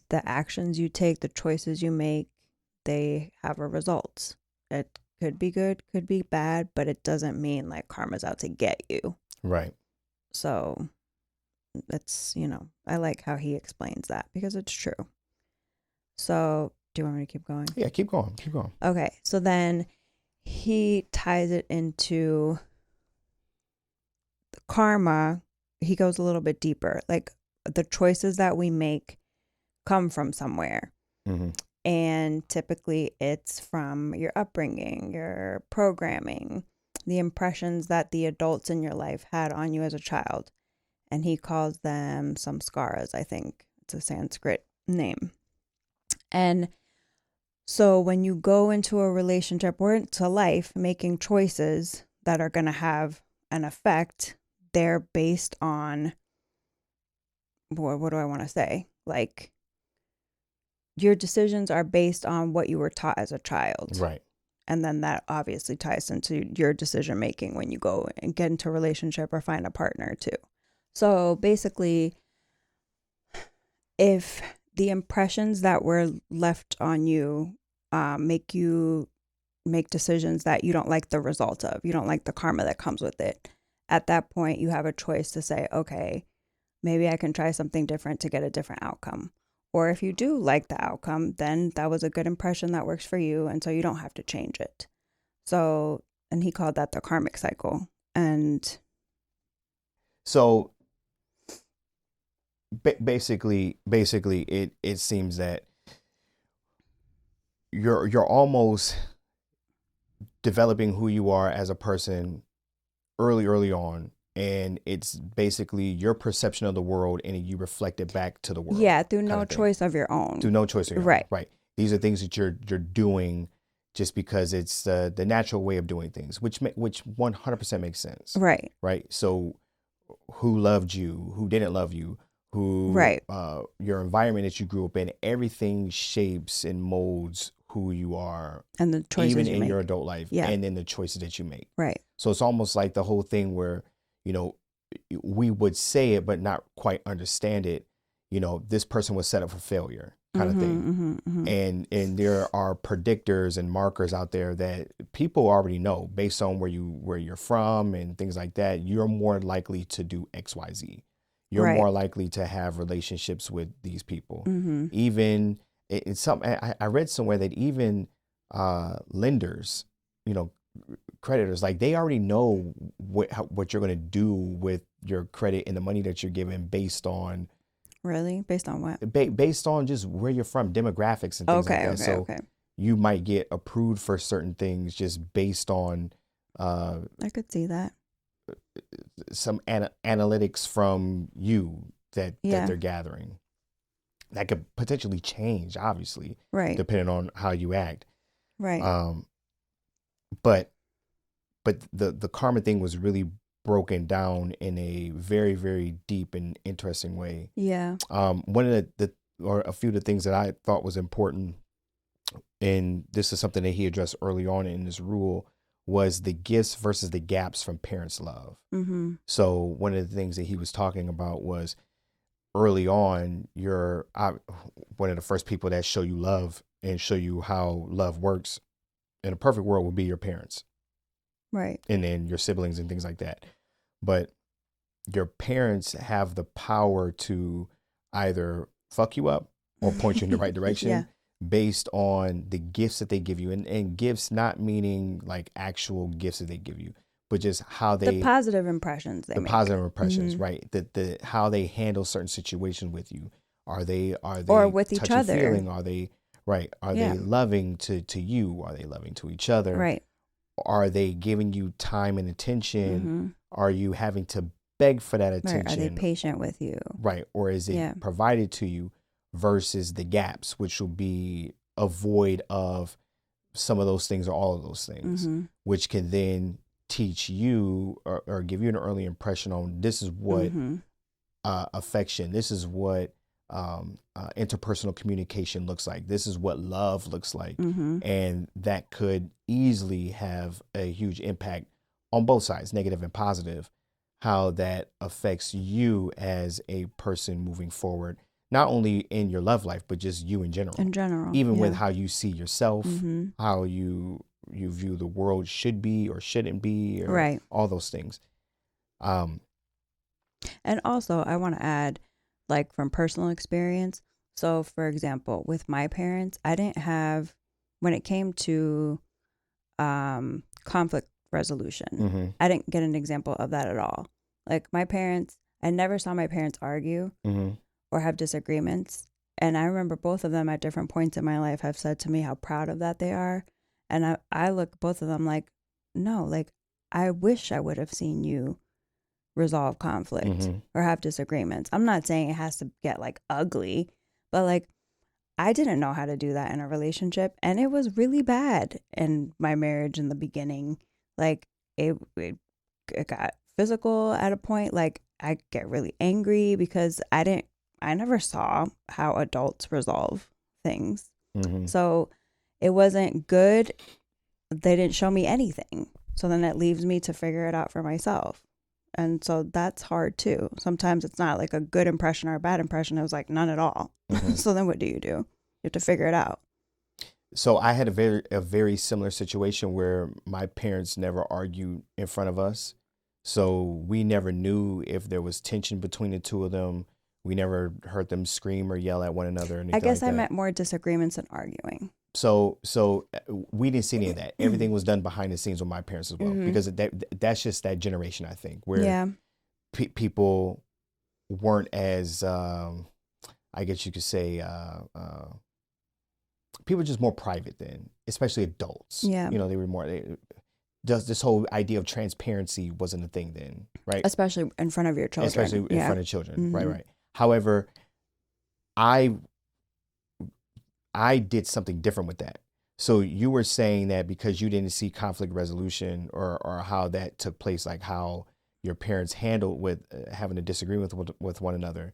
the actions you take, the choices you make, they have a result. It could be good, could be bad, but it doesn't mean like karma's out to get you. Right. So it's, you know, I like how he explains that because it's true. So do you want me to keep going? Yeah, keep going. Okay. So then he ties it into the karma. He goes a little bit deeper. Like the choices that we make come from somewhere. And typically it's from your upbringing, your programming, the impressions that the adults in your life had on you as a child. And he calls them samskaras, I think. It's a Sanskrit name. And so when you go into a relationship or into life making choices that are going to have an effect, they're based on, what do I want to say? Like, your decisions are based on what you were taught as a child. Right. And then that obviously ties into your decision making when you go and get into a relationship or find a partner too. So basically, if the impressions that were left on you make you make decisions that you don't like the result of, you don't like the karma that comes with it, at that point you have a choice to say, okay, maybe I can try something different to get a different outcome. Or if you do like the outcome, then that was a good impression that works for you. And so you don't have to change it. So, and he called that the karmic cycle. And so basically, it seems that, you know, we, as humans, we have this, I guess you could say, innate ability to, you know, to choose, to make decisions, to, you know, to you're almost developing who you are as a person early on, and it's basically your perception of the world, and you reflect it back to the world. Yeah, through no choice of your own. Through no choice of your own. Right. These are things that you're doing just because it's the natural way of doing things, which 100% makes sense. Right. Right. So who loved you, who didn't love you, who, your environment that you grew up in, everything shapes and molds who you are, and the choices even you in make. your adult life, and in the choices that you make. Right. So it's almost like the whole thing where, we would say it, but not quite understand it. This person was set up for failure kind of thing. And there are predictors and markers out there that people already know based on where you're from and things like that. You're more likely to do X, Y, Z. You're more likely to have relationships with these people. Even I read somewhere that even lenders, creditors, like they already know what you're going to do with your credit and the money that you're given based on. Really? Based on what? Based on just where you're from, demographics and things like that. So you might get approved for certain things just based on. I could see that. Some analytics from you that they're gathering. That could potentially change, obviously, depending on how you act. Right. But the karma thing was really broken down in a very, very deep and interesting way. Yeah. One of or a few of the things that I thought was important, and this is something that he addressed early on in this rule, was the gifts versus the gaps from parents' love. So one of the things that he was talking about was early on, you're one of the first people that show you love and show you how love works in a perfect world would be your parents. Right. And then your siblings and things like that. But your parents have the power to either fuck you up or point you in the right direction based on the gifts that they give you. And gifts not meaning like actual gifts that they give you, but just how they... The positive impressions they make. Positive impressions, right. The how they handle certain situations with you. Are they or with each other? Feeling? Are they... Right. Are they loving to you? Are they loving to each other? Right. Are they giving you time and attention? Are you having to beg for that attention? Right. Are they patient with you? Right. Or is it provided to you versus the gaps, which will be a void of some of those things or all of those things, which can then teach you or give you an early impression on this is what affection, this is what interpersonal communication looks like. This is what love looks like. And that could easily have a huge impact on both sides, negative and positive, how that affects you as a person moving forward, not only in your love life, but just you in general. Even with how you see yourself, how you view the world should be or shouldn't be, or all those things. And also, I want to add, like from personal experience. So, for example, with my parents, I didn't have, when it came to conflict resolution, I didn't get an example of that at all. Like my parents, I never saw my parents argue or have disagreements. And I remember both of them at different points in my life have said to me how proud of that they are. And I look both of them like, no, like I wish I would have seen you resolve conflict or have disagreements. I'm not saying it has to get like ugly, but like I didn't know how to do that in a relationship, and it was really bad in my marriage in the beginning. Like it got physical at a point. Like I get really angry because I never saw how adults resolve things. So it wasn't good. They didn't show me anything. So then it leaves me to figure it out for myself. And so that's hard too. Sometimes it's not like a good impression or a bad impression. It was like none at all. So then what do? You have to figure it out. So I had a very similar situation where my parents never argued in front of us. So we never knew if there was tension between the two of them. We never heard them scream or yell at one another. Or anything I guess like I that. meant more disagreements than arguing. So we didn't see any of that. Everything was done behind the scenes with my parents as well, because that's just that generation, I think, where people weren't as, I guess you could say, people are just more private then, especially adults. Yeah. You know, they were more. Does this whole idea of transparency wasn't a thing then, right? Especially in front of your children. Especially in front of children, Mm-hmm. right. However, I did something different with that. So you were saying that because you didn't see conflict resolution or how that took place, like how your parents handled with having a disagreement with one another,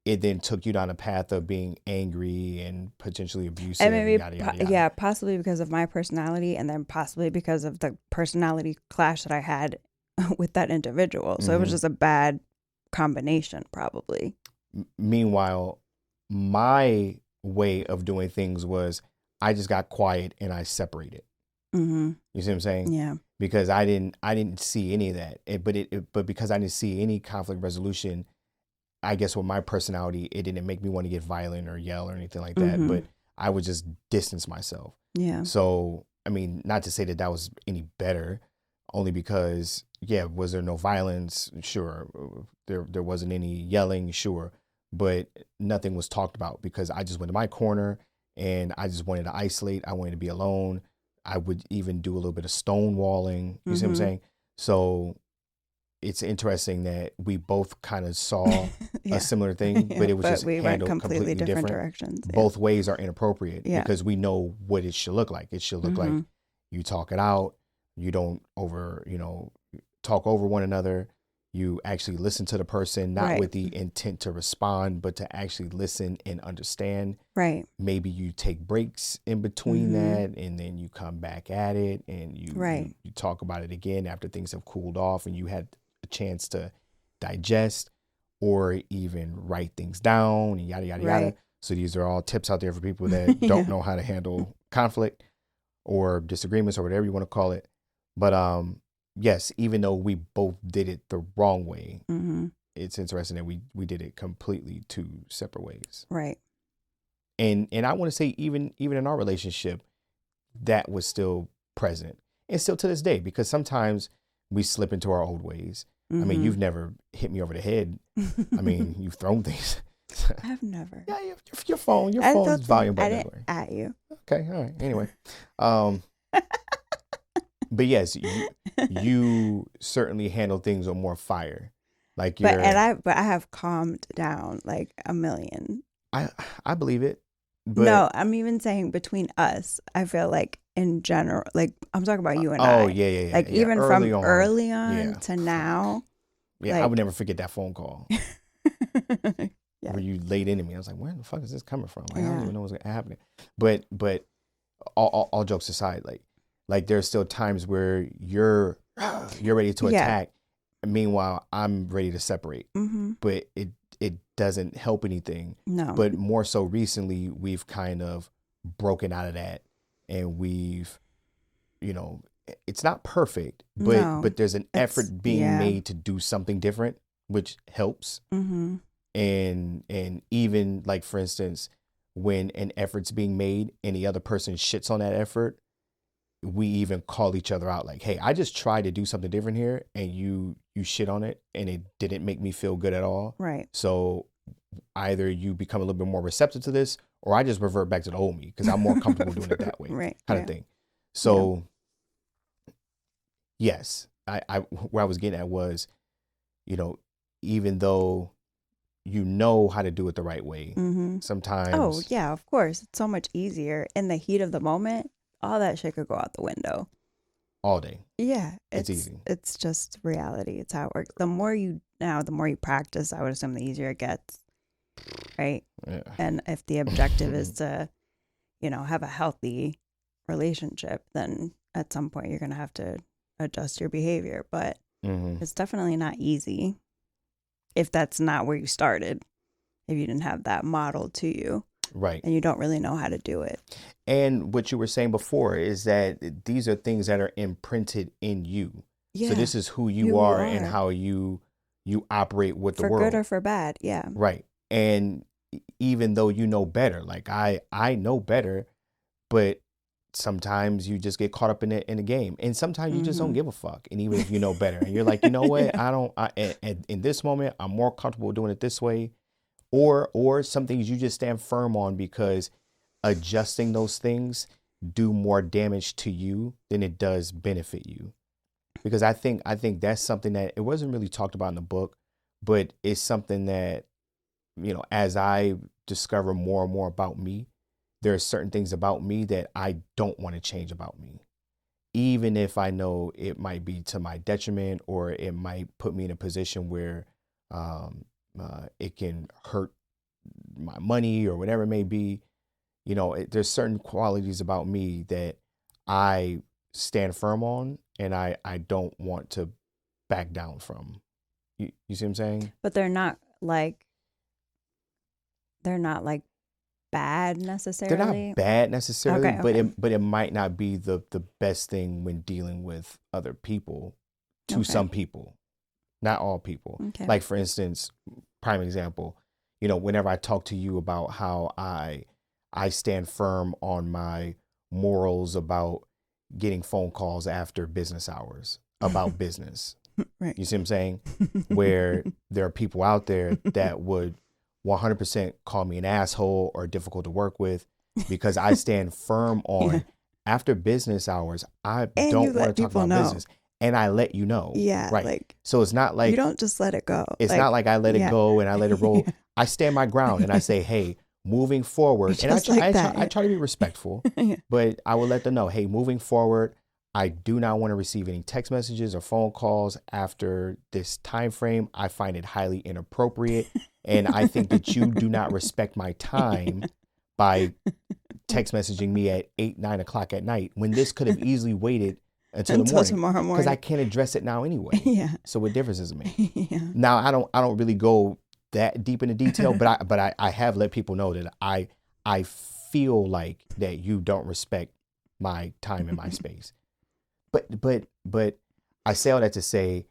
it then took you down a path of being angry and potentially abusive. And maybe, yada, yada, yada. yeah, possibly because of my personality, and then possibly because of the personality clash that I had with that individual. So it was just a bad combination, probably. Meanwhile, my way of doing things was I just got quiet and I separated. Mm-hmm. You see what I'm saying? Yeah. Because I didn't see any of that. But because I didn't see any conflict resolution, I guess with my personality, it didn't make me want to get violent or yell or anything like that. But I would just distance myself. Yeah. So, I mean, not to say that that was any better, only because, yeah, was there no violence? Sure. There wasn't any yelling, sure. But nothing was talked about because I just went to my corner and I just wanted to isolate. I wanted to be alone. I would even do a little bit of stonewalling. You see what I'm saying? So it's interesting that we both kind of saw a similar thing, but it was just we handled went completely different different. directions. Yeah. Both ways are inappropriate because we know what it should look like. It should look like you talk it out. You don't talk over one another. You actually listen to the person, not with the intent to respond, but to actually listen and understand. Right. Maybe you take breaks in between that, and then you come back at it, and you talk about it again after things have cooled off, and you had a chance to digest or even write things down, and yada, yada, yada. So these are all tips out there for people that don't know how to handle conflict or disagreements or whatever you want to call it. But yes, even though we both did it the wrong way, it's interesting that we did it completely two separate ways. Right. And I want to say even in our relationship, that was still present and still to this day, because sometimes we slip into our old ways. I mean, you've never hit me over the head. I mean, you've thrown things. I've never. Yeah, your phone's volume button. I didn't at you. Okay, all right. Anyway, but yes, you certainly handle things with more fire. Like I have calmed down like a million. I believe it. But no, I'm even saying between us, I feel like in general, like I'm talking about you and I. Oh yeah. Like even early on to now. Yeah, like, I would never forget that phone call. Where you laid into me. I was like, where the fuck is this coming from? Like, I don't even know what's happening. But all jokes aside, like there's still times where you're ready to attack. Meanwhile, I'm ready to separate. But it doesn't help anything. No. But more so recently, we've kind of broken out of that, and we've, it's not perfect, but there's an effort being made to do something different, which helps. And even like, for instance, when an effort's being made and the other person shits on that effort, we even call each other out like, hey, I just tried to do something different here and you shit on it and it didn't make me feel good at all. Right. So either you become a little bit more receptive to this, or I just revert back to the old me because I'm more comfortable doing it that way. Kind of thing. So yes, I where I was getting at was, even though you know how to do it the right way, sometimes. Oh yeah, of course. It's so much easier in the heat of the moment. All that shit could go out the window. All day. Yeah. It's easy. It's just reality. It's how it works. The more you practice, I would assume the easier it gets. Right. Yeah. And if the objective is to, have a healthy relationship, then at some point you're going to have to adjust your behavior. But it's definitely not easy if that's not where you started, if you didn't have that model to you. Right. And you don't really know how to do it. And what you were saying before is that these are things that are imprinted in you. Yeah. So this is who you are and how you operate with the world. For good or for bad. Yeah. Right. And even though you know better, like I know better, but sometimes you just get caught up in the game. And sometimes you just don't give a fuck. And even if you know better and you're like, you know what, in this moment, I'm more comfortable doing it this way. Or some things you just stand firm on because adjusting those things do more damage to you than it does benefit you. Because I think that's something that it wasn't really talked about in the book, but it's something that, as I discover more and more about me, there are certain things about me that I don't want to change about me. Even if I know it might be to my detriment, or it might put me in a position where it can hurt my money or whatever it may be. There's certain qualities about me that I stand firm on, and I don't want to back down from. You see what I'm saying? But they're not like bad necessarily. They're not bad necessarily, Okay. but it might not be the best thing when dealing with other people, to some people, not all people. Okay. Like, for instance, prime example, whenever I talk to you about how I stand firm on my morals about getting phone calls after business hours about business. Right. You see what I'm saying? Where there are people out there that would 100% call me an asshole or difficult to work with, because I stand firm on after business hours, I don't want to talk about business. And I let you know. Yeah. Right. So it's not like, you don't just let it go. It's not like I let it go and I let it roll. I stand my ground and I say, hey, moving forward, and I try to be respectful, but I will let them know, hey, moving forward, I do not want to receive any text messages or phone calls after this time frame. I find it highly inappropriate, and I think that you do not respect my time by text messaging me at 8, 9 o'clock at night, when this could have easily waited until the morning, tomorrow morning, because I can't address it now anyway. Yeah. So what difference does it make? Now I don't really go that deep into detail, but I have let people know that I feel like that you don't respect my time and my space. But I say all that to say,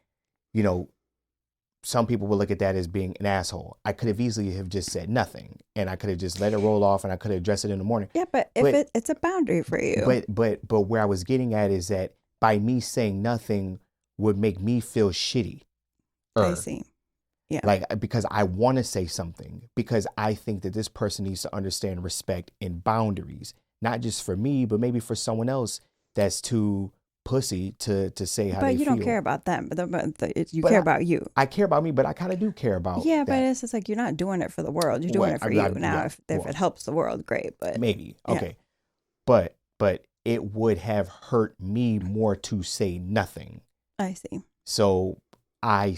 some people will look at that as being an asshole. I could have easily have just said nothing, and I could have just let it roll off, and I could have addressed it in the morning. Yeah, but if it's a boundary for you. But where I was getting at is that by me saying nothing would make me feel shitty. I see. Yeah. Like, because I want to say something, because I think that this person needs to understand respect and boundaries, not just for me, but maybe for someone else that's too pussy to say how they feel. But you don't care about them, you care about you. I care about me, but I kind of do care about but that. it's just like, you're not doing it for the world. You're doing it for you. Now, if it helps the world, great. But maybe. Okay. Yeah. But it would have hurt me more to say nothing. I see. So I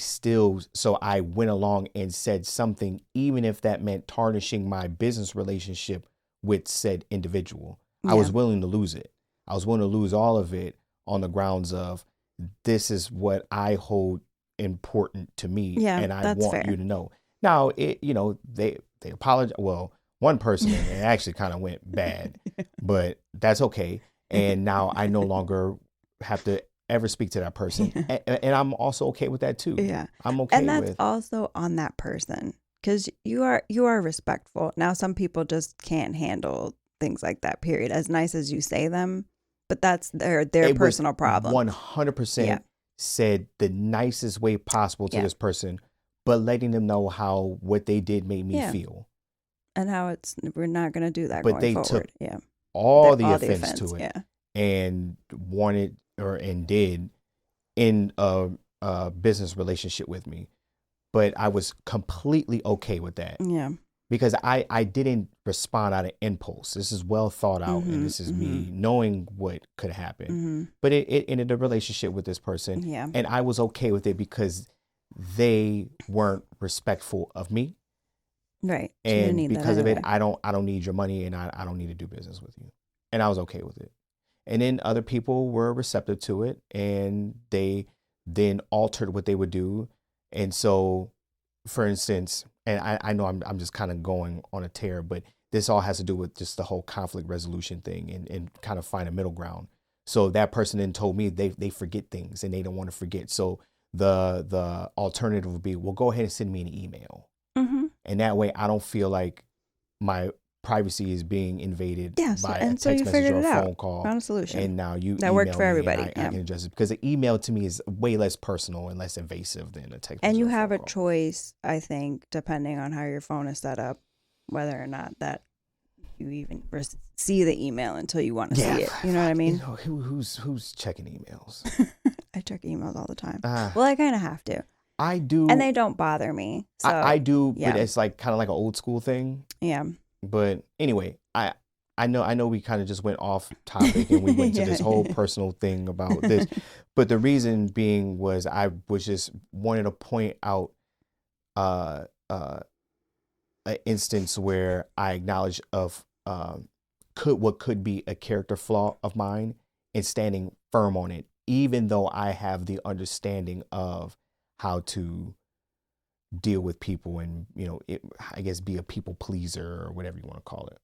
went along and said something, even if that meant tarnishing my business relationship with said individual. Yeah. I was willing to lose it. I was willing to lose all of it on the grounds of, this is what I hold important to me, and I want you to know. Now, they apologize. Well, one person, it actually kind of went bad, but that's okay. And now I no longer have to ever speak to that person, and I'm also okay with that too. Yeah, I'm okay. And that's also on that person, because you are respectful. Now, some people just can't handle things like that. Period. As nice as you say them. But that's their personal problem. 100% said the nicest way possible to this person, but letting them know how what they did made me feel. And how we're not going to do that but going forward. Took all the offense to it, and wanted and did in a business relationship with me. But I was completely okay with that. Yeah. Because I didn't respond out of impulse. This is well thought out, and this is me knowing what could happen. But it ended a relationship with this person, and I was okay with it because they weren't respectful of me, right? And because of it, I don't need your money, and I don't need to do business with you, and I was okay with it. And then other people were receptive to it, and they then altered what they would do, and so, for instance. And I know I'm just kind of going on a tear, but this all has to do with just the whole conflict resolution thing and kind of find a middle ground. So that person then told me they forget things and they don't want to forget. So the alternative would be, well, go ahead and send me an email. And that way I don't feel like my privacy is being invaded by a text message or a phone call. Found a solution. And now you that worked for everybody. I can address it, because the email to me is way less personal and less invasive than a text message. And you have a choice, I think, depending on how your phone is set up, whether or not that you even see the email until you want to see it. You know what I mean? Who's checking emails? I check emails all the time. Well, I kind of have to. I do. And they don't bother me. So, I do, but it's like kind of like an old school thing. Yeah. But anyway, I know we kind of just went off topic and we went to this whole personal thing about this. But the reason being was I was just wanting to point out an instance where I acknowledge of what could be a character flaw of mine and standing firm on it, even though I have the understanding of how to deal with people and, I guess be a people pleaser or whatever you want to call it.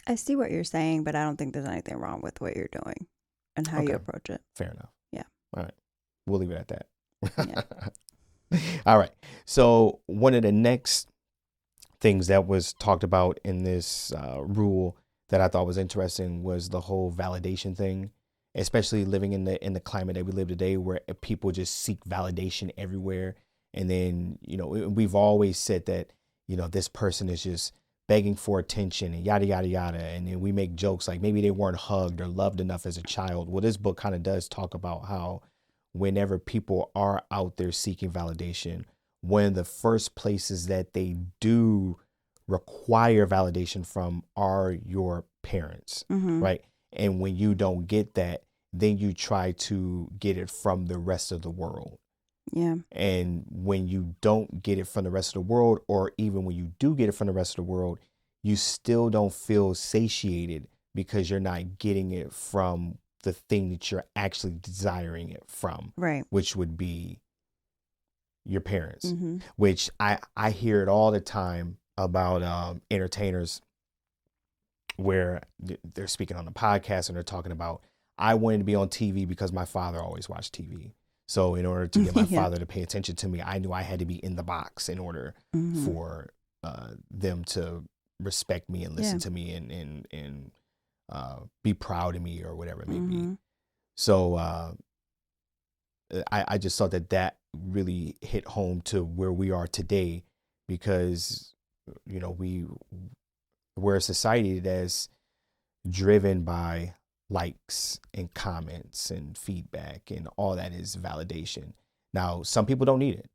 I see what you're saying, but I don't think there's anything wrong with what you're doing and how you approach it. Fair enough. Yeah. All right. We'll leave it at that. Yeah. All right. So one of the next things that was talked about in this rule that I thought was interesting was the whole validation thing, especially living in the climate that we live today, where people just seek validation everywhere. And then, we've always said that, this person is just begging for attention and yada, yada, yada. And then we make jokes like maybe they weren't hugged or loved enough as a child. Well, this book kind of does talk about how whenever people are out there seeking validation, one of the first places that they do require validation from are your parents, right? And when you don't get that, then you try to get it from the rest of the world. Yeah. And when you don't get it from the rest of the world, or even when you do get it from the rest of the world, you still don't feel satiated because you're not getting it from the thing that you're actually desiring it from, right? Which would be your parents, which I hear it all the time about entertainers where they're speaking on a podcast and they're talking about, I wanted to be on TV because my father always watched TV. So in order to get my father to pay attention to me, I knew I had to be in the box in order for them to respect me and listen to me and be proud of me or whatever it may be. So I just thought that really hit home to where we are today, because, we're a society that's driven by likes and comments and feedback, and all that is validation. Now, some people don't need it.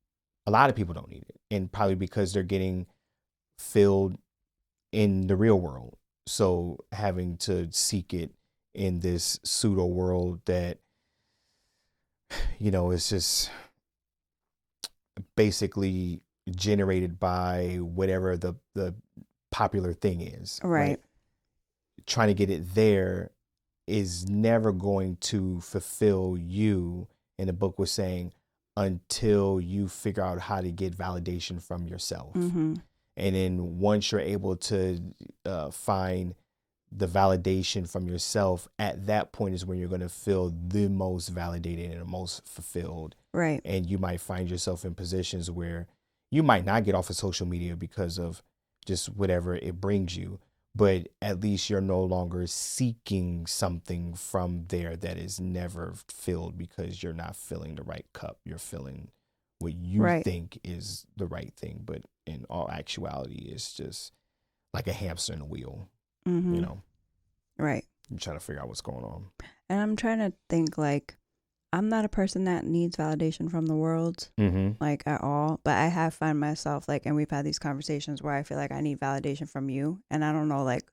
A lot of people don't need it. And probably because they're getting filled in the real world. So having to seek it in this pseudo world that, is just basically generated by whatever the popular thing is. Right. Trying to get it there is never going to fulfill you. And the book was saying, until you figure out how to get validation from yourself. And then once you're able to find the validation from yourself, at that point is when you're going to feel the most validated and the most fulfilled. Right. And you might find yourself in positions where you might not get off of social media because of just whatever it brings you. But at least you're no longer seeking something from there that is never filled, because you're not filling the right cup. You're filling what you think is the right thing. But in all actuality, it's just like a hamster in a wheel, Right. You're trying to figure out what's going on. And I'm trying to think, like, I'm not a person that needs validation from the world, like, at all. But I have found myself, like, and we've had these conversations where I feel like I need validation from you. And I don't know, like,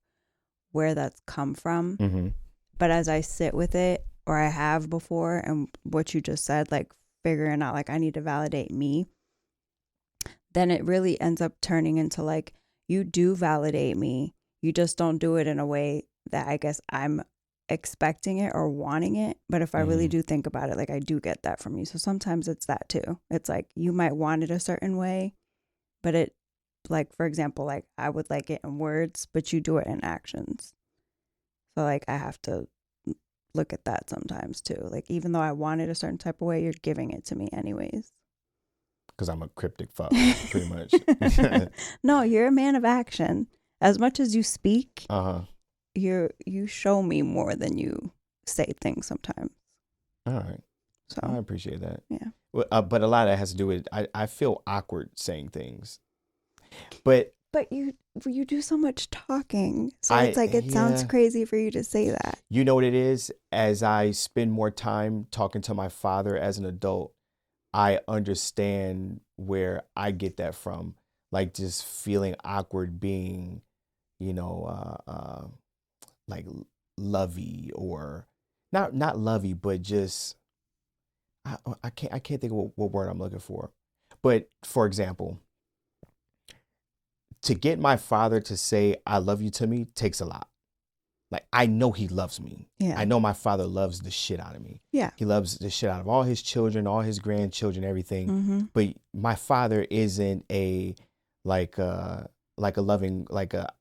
where that's come from. But as I sit with it, or I have before, and what you just said, like, figuring out, like, I need to validate me, then it really ends up turning into, like, you do validate me. You just don't do it in a way that I guess I'm expecting it or wanting it. But if I really do think about it, like, I do get that from you. So sometimes it's that too. It's like you might want it a certain way, but it, like, for example, like, I would like it in words, but you do it in actions. So, like, I have to look at that sometimes too. Like, even though I want it a certain type of way, you're giving it to me anyways. Because I'm a cryptic fuck, pretty much. No, you're a man of action. As much as you speak, you show me more than you say things sometimes. All right. So I appreciate that. Yeah. But a lot of that has to do with, I feel awkward saying things. But But you do so much talking. So it's like, it sounds crazy for you to say that. You know what it is? As I spend more time talking to my father as an adult, I understand where I get that from. Like just feeling awkward being, like lovey, or not lovey, but just, I can't think of what word I'm looking for. But for example, to get my father to say I love you to me takes a lot. Like, I know he loves me. Yeah. I know my father loves the shit out of me. Yeah. He loves the shit out of all his children, all his grandchildren, everything. But my father isn't like a loving, like a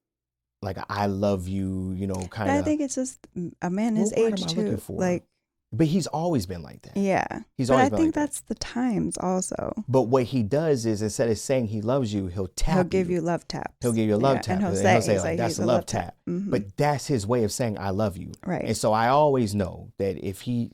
I love you, kind of. I think it's just a man his age too. Like, but he's always been like that. Yeah. He's but always I been think like that's the times also. But what he does is, instead of saying he loves you, he'll give you love taps. He'll give you a love tap. And he'll say like that's a love tap. But that's his way of saying I love you. Right. And so I always know that if he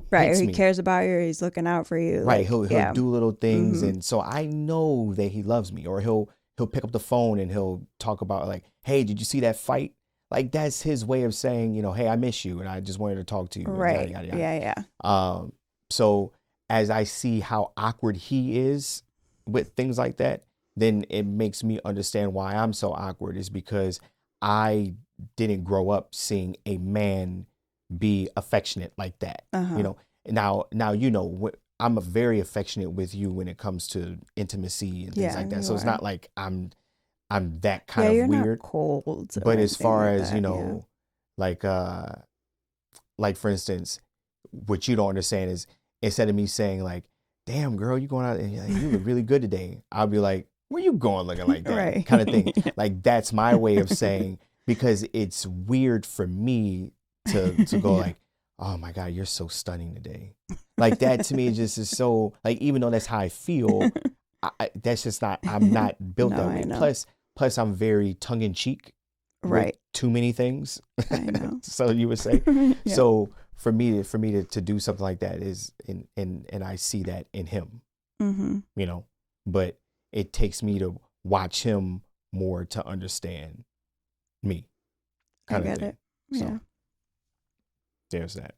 right, hits or he me, cares about you, or he's looking out for you. Right. He'll do little things. And so I know that he loves me. Or he'll pick up the phone and he'll talk about, like, hey, did you see that fight? Like, that's his way of saying, hey, I miss you and I just wanted to talk to you. Right. Yada, yada, yada. Yeah. So as I see how awkward he is with things like that, then it makes me understand why I'm so awkward, is because I didn't grow up seeing a man be affectionate like that. Now, I'm very affectionate with you when it comes to intimacy and things like that. So it's not like I'm that kind of you're weird. Not cold. But as far as, like for instance, what you don't understand is, instead of me saying like, damn girl, you going out and you look really good today, I'll be like, where you going looking like that? Right. Kind of thing. Like, that's my way of saying, because it's weird for me to go like, oh my God, you're so stunning today. Like, that to me just is so, like, even though that's how I feel, that's just not, I'm not built that way. Plus I'm very tongue in cheek. Right. Too many things. I know. So you would say. Yeah. So for me to do something like that is, and I see that in him, but it takes me to watch him more to understand me. I get it. Yeah. So, there's that.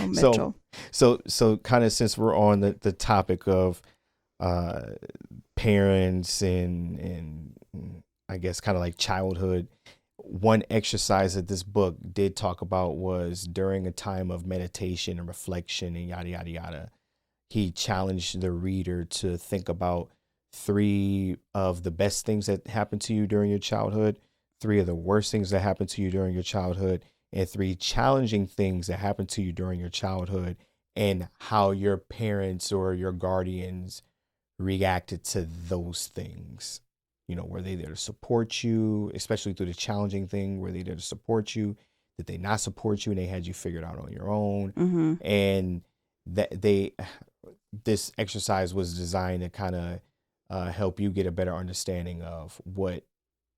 Oh, Mitchell. So kind of, since we're on the topic of parents and I guess kind of like childhood, one exercise that this book did talk about was, during a time of meditation and reflection and yada, yada, yada, he challenged the reader to think about 3 of the best things that happened to you during your childhood, 3 of the worst things that happened to you during your childhood, and 3 challenging things that happened to you during your childhood, and how your parents or your guardians reacted to those things. Were they there to support you, especially through the challenging thing? Were they there to support you? Did they not support you and they had you figured out on your own? And that this exercise was designed to kind of help you get a better understanding of what,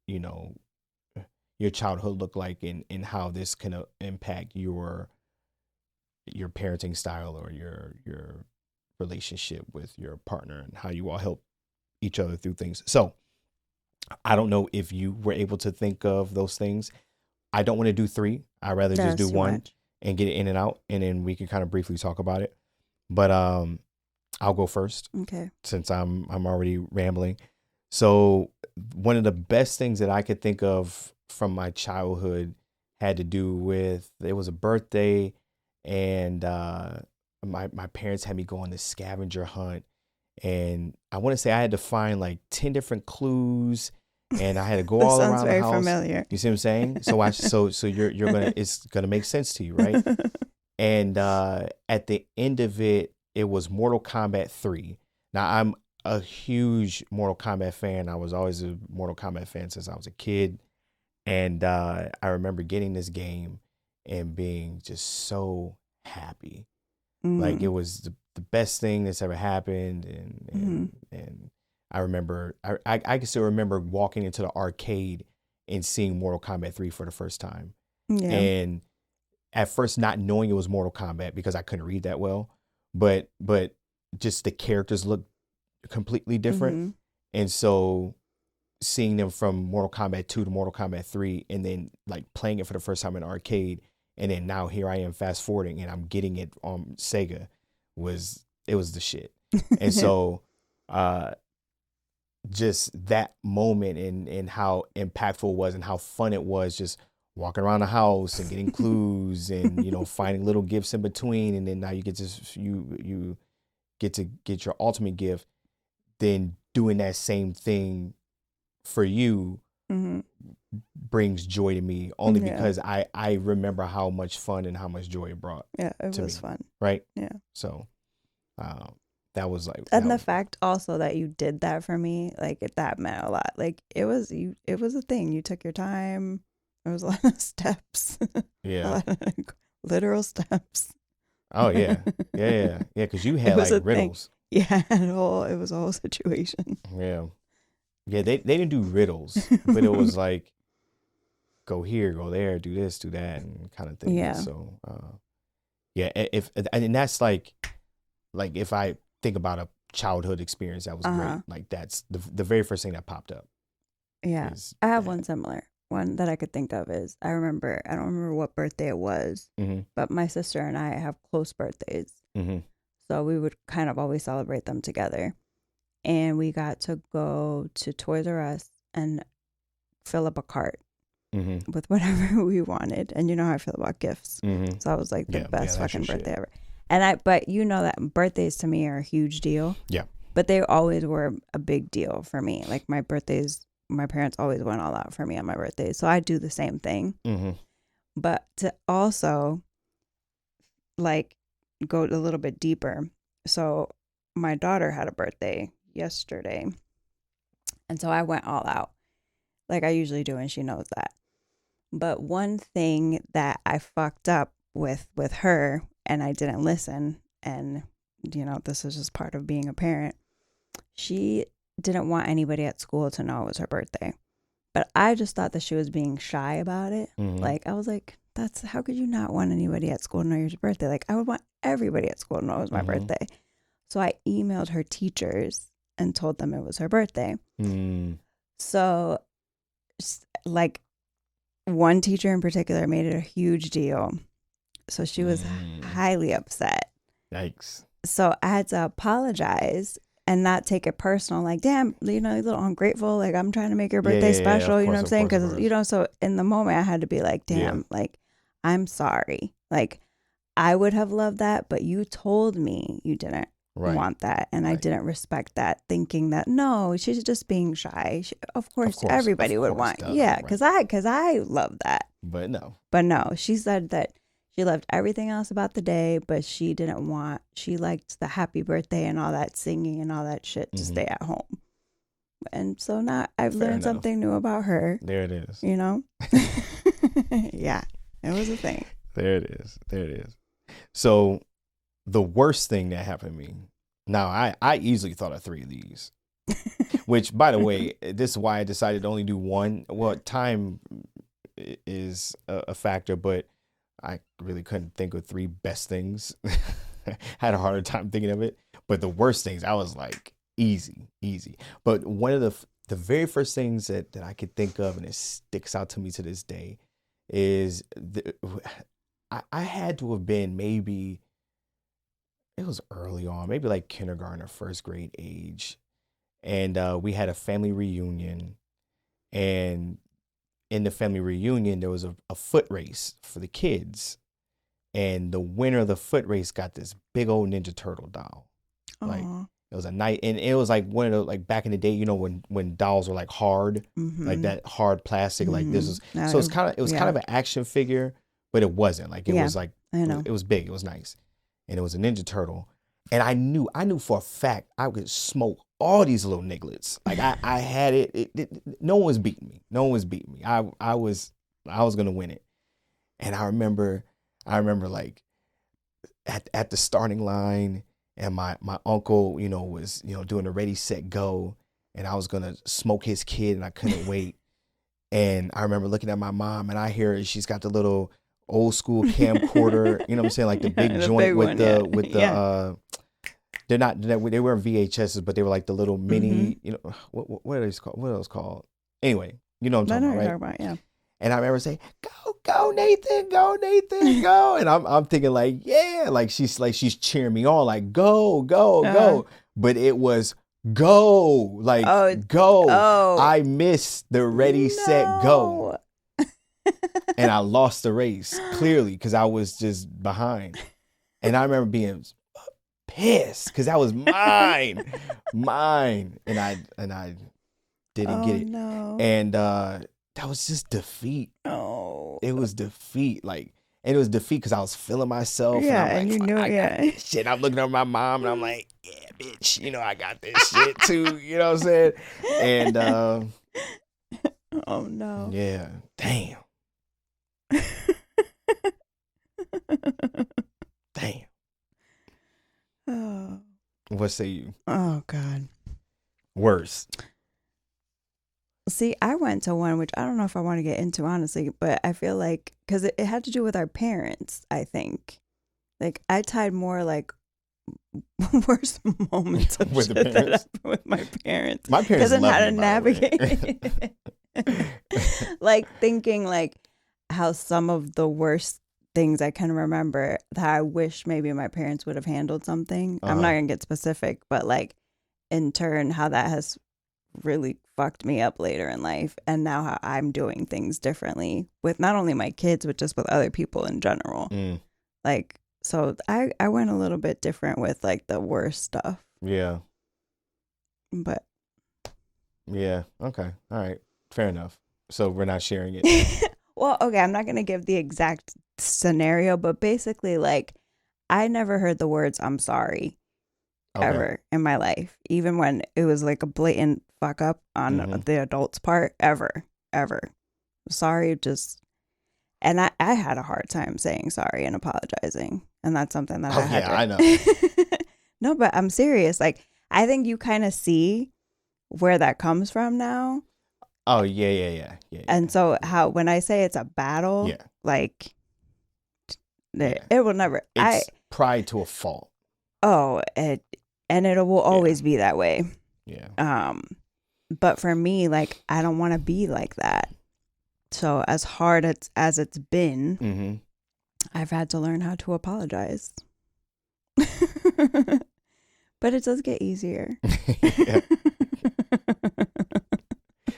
your childhood looked like, and how this can impact your parenting style or your relationship with your partner, and how you all help each other through things. So I don't know if you were able to think of those things. I don't want to do 3. I'd rather just do 1 and get it in and out, and then we can kind of briefly talk about it. But I'll go first. Okay. Since I'm already rambling. So one of the best things that I could think of from my childhood had to do with, it was a birthday, and my parents had me go on this scavenger hunt. And I want to say I had to find like 10 different clues, and I had to go all around the house. Sounds very familiar. You see what I'm saying? So you're gonna, it's gonna make sense to you, right? And at the end of it, it was Mortal Kombat 3. Now, I'm a huge Mortal Kombat fan. I was always a Mortal Kombat fan since I was a kid. And I remember getting this game and being just so happy. Like, it was the best thing that's ever happened. And I remember, I can still remember walking into the arcade and seeing Mortal Kombat 3 for the first time. Yeah. And at first not knowing it was Mortal Kombat because I couldn't read that well, but just the characters looked completely different. And so seeing them from Mortal Kombat 2 to Mortal Kombat 3 and then like playing it for the first time in arcade, and then now here I am fast forwarding and I'm getting it on Sega was the shit. And so just that moment and how impactful it was and how fun it was just walking around the house and getting clues and, you know, finding little gifts in between. And then now you get to get your ultimate gift, then doing that same thing for you brings joy to me only because I remember how much fun and how much joy it brought. Yeah, it was fun. Right? Yeah. So that was like, and the fact also that you did that for me, like that meant a lot. Like it was a thing. You took your time. It was a lot of steps. Yeah. A lot of, literal steps. Oh yeah. Yeah. Because you had like riddles. Thing. Yeah, it was a whole situation. Yeah. Yeah, they didn't do riddles, but it was like, go here, go there, do this, do that, and kind of thing. Yeah. So, and that's like if I think about a childhood experience that was great, like that's the very first thing that popped up. Yeah, I have one similar. One that I could think of is I don't remember what birthday it was, but my sister and I have close birthdays. So we would kind of always celebrate them together. And we got to go to Toys R Us and fill up a cart with whatever we wanted. And you know how I feel about gifts. So I was like the best fucking birthday ever. But you know that birthdays to me are a huge deal. Yeah. But they always were a big deal for me. Like my birthdays, my parents always went all out for me on my birthdays. So I do the same thing. But to also like go a little bit deeper. So my daughter had a birthday yesterday. And so I went all out like I usually do. And she knows that. But one thing that I fucked up with her and I didn't listen. And, you know, this is just part of being a parent. She didn't want anybody at school to know it was her birthday. But I just thought that she was being shy about it. Like, I was like, how could you not want anybody at school to know your birthday? Like, I would want everybody at school to know it was my birthday. So I emailed her teachers and told them it was her birthday. So, like, one teacher in particular made it a huge deal. So she was highly upset. Yikes. So I had to apologize and not take it personal. Like, damn, you know, a little ungrateful. Like, I'm trying to make your birthday special. You know what I'm saying? Because, you know, so in the moment I had to be like, damn, like, I'm sorry. Like, I would have loved that, but you told me you didn't want that. And I didn't respect that, thinking that, no, she's just being shy. Of course everybody would want. Yeah, because I love that. But no, she said that she loved everything else about the day, but she liked the happy birthday and all that singing and all that shit to stay at home. And so now I've learned something new about her. There it is. You know? Yeah, it was a thing. There it is. So the worst thing that happened to me, now I easily thought of 3 of these, which, by the way, this is why I decided to only do one. Well, time is a factor, but I really couldn't think of 3 best things. Had a harder time thinking of it. But the worst things, I was like, easy. But one of the very first things that I could think of, and it sticks out to me to this day, is I had to have been maybe, it was early on, maybe like kindergarten or first grade age. And we had a family reunion. And in the family reunion, there was a foot race for the kids. And the winner of the foot race got this big old Ninja Turtle doll. Like, it was a night, and it was like one of those, like back in the day, you know, when dolls were like hard, like that hard plastic, like this was. So it was kind of an action figure, but it wasn't. Like it was like, it was big, it was nice, and it was a Ninja Turtle. And I knew for a fact I could smoke all these little nigglets. Like I had it. No one was beating me. I was gonna win it. And I remember like at the starting line, and my uncle, you know, was, you know, doing a ready, set, go, and I was gonna smoke his kid, and I couldn't wait. And I remember looking at my mom, and I hear she's got the little old school camcorder, you know what I'm saying, like the big joint with the They're not. They weren't VHSs, but they were like the little mini. You know, what are these called? What are those called? Anyway, you know what I'm talking about, right? Yeah. And I remember saying, "Go, Nathan, go!" And I'm thinking like, yeah, like she's cheering me on, like go. But it was go, like go. Oh. I missed the ready, set, go, and I lost the race clearly because I was just behind. And I remember being pissed because that was mine, and I didn't get it, and that was just defeat. Oh, it was defeat, like, and it was defeat because I was feeling myself. Yeah, and I'm like, you knew, I got this shit. I'm looking at my mom, and I'm like, yeah, bitch, you know, I got this shit too. You know what I'm saying? And oh no, yeah, damn. Damn. Oh. What say you? Oh God. Worse. See, I went to one which I don't know if I want to get into, honestly, but I feel like because it had to do with our parents. I think, like, I tied more like worst moments of with shit the parents? with my parents. My parents doesn't love how to me, by the navigate. Like thinking like how some of the worst things I can remember that I wish maybe my parents would have handled something. I'm not gonna get specific, but like in turn how that has really fucked me up later in life, and now how I'm doing things differently with not only my kids but just with other people in general. Like, so I went a little bit different with like the worst stuff. Yeah. But yeah, okay, all right, fair enough. So we're not sharing it. Well, okay, I'm not gonna give the exact scenario, but basically, like, I never heard the words "I'm sorry" ever in my life, even when it was like a blatant fuck up on the adult's part. Ever. Sorry, just, and I had a hard time saying sorry and apologizing, and that's something that I had to. I know. No, but I'm serious. Like, I think you kind of see where that comes from now. Oh yeah. And so how when I say it's a battle, like it will never. It's pride to a fault. Oh, and it will always be that way. Yeah. But for me, like, I don't want to be like that. So as hard as it's been, I've had to learn how to apologize. But it does get easier.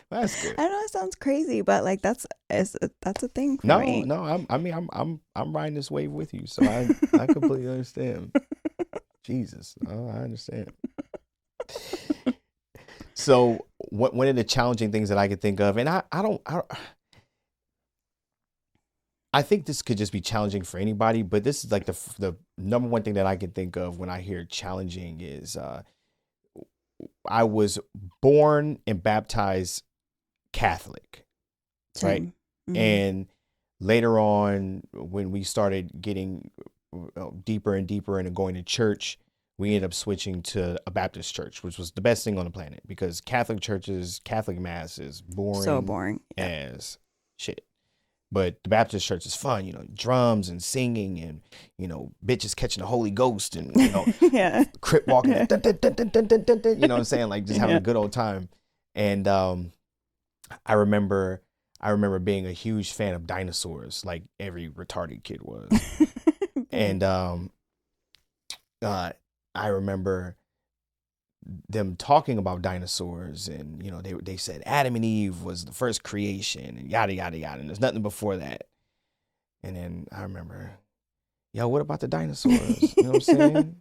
That's good. I know it sounds crazy, but like that's a thing for me. No, I'm riding this wave with you, so I completely understand. Jesus, I understand. So one of the challenging things that I could think of, and I think this could just be challenging for anybody, but this is like the number one thing that I can think of when I hear challenging is I was born and baptized Catholic, right? And later on, when we started getting deeper and deeper into going to church, we ended up switching to a Baptist church, which was the best thing on the planet because Catholic mass is boring. So boring. As shit. But the Baptist church is fun, drums and singing and, bitches catching the Holy Ghost and, crip walking, you know what I'm saying? Like just having a good old time. And I remember being a huge fan of dinosaurs, like every retarded kid was. And I remember them talking about dinosaurs and, they said Adam and Eve was the first creation and yada, yada, yada. And there's nothing before that. And then I remember, yo, what about the dinosaurs? You know what I'm saying?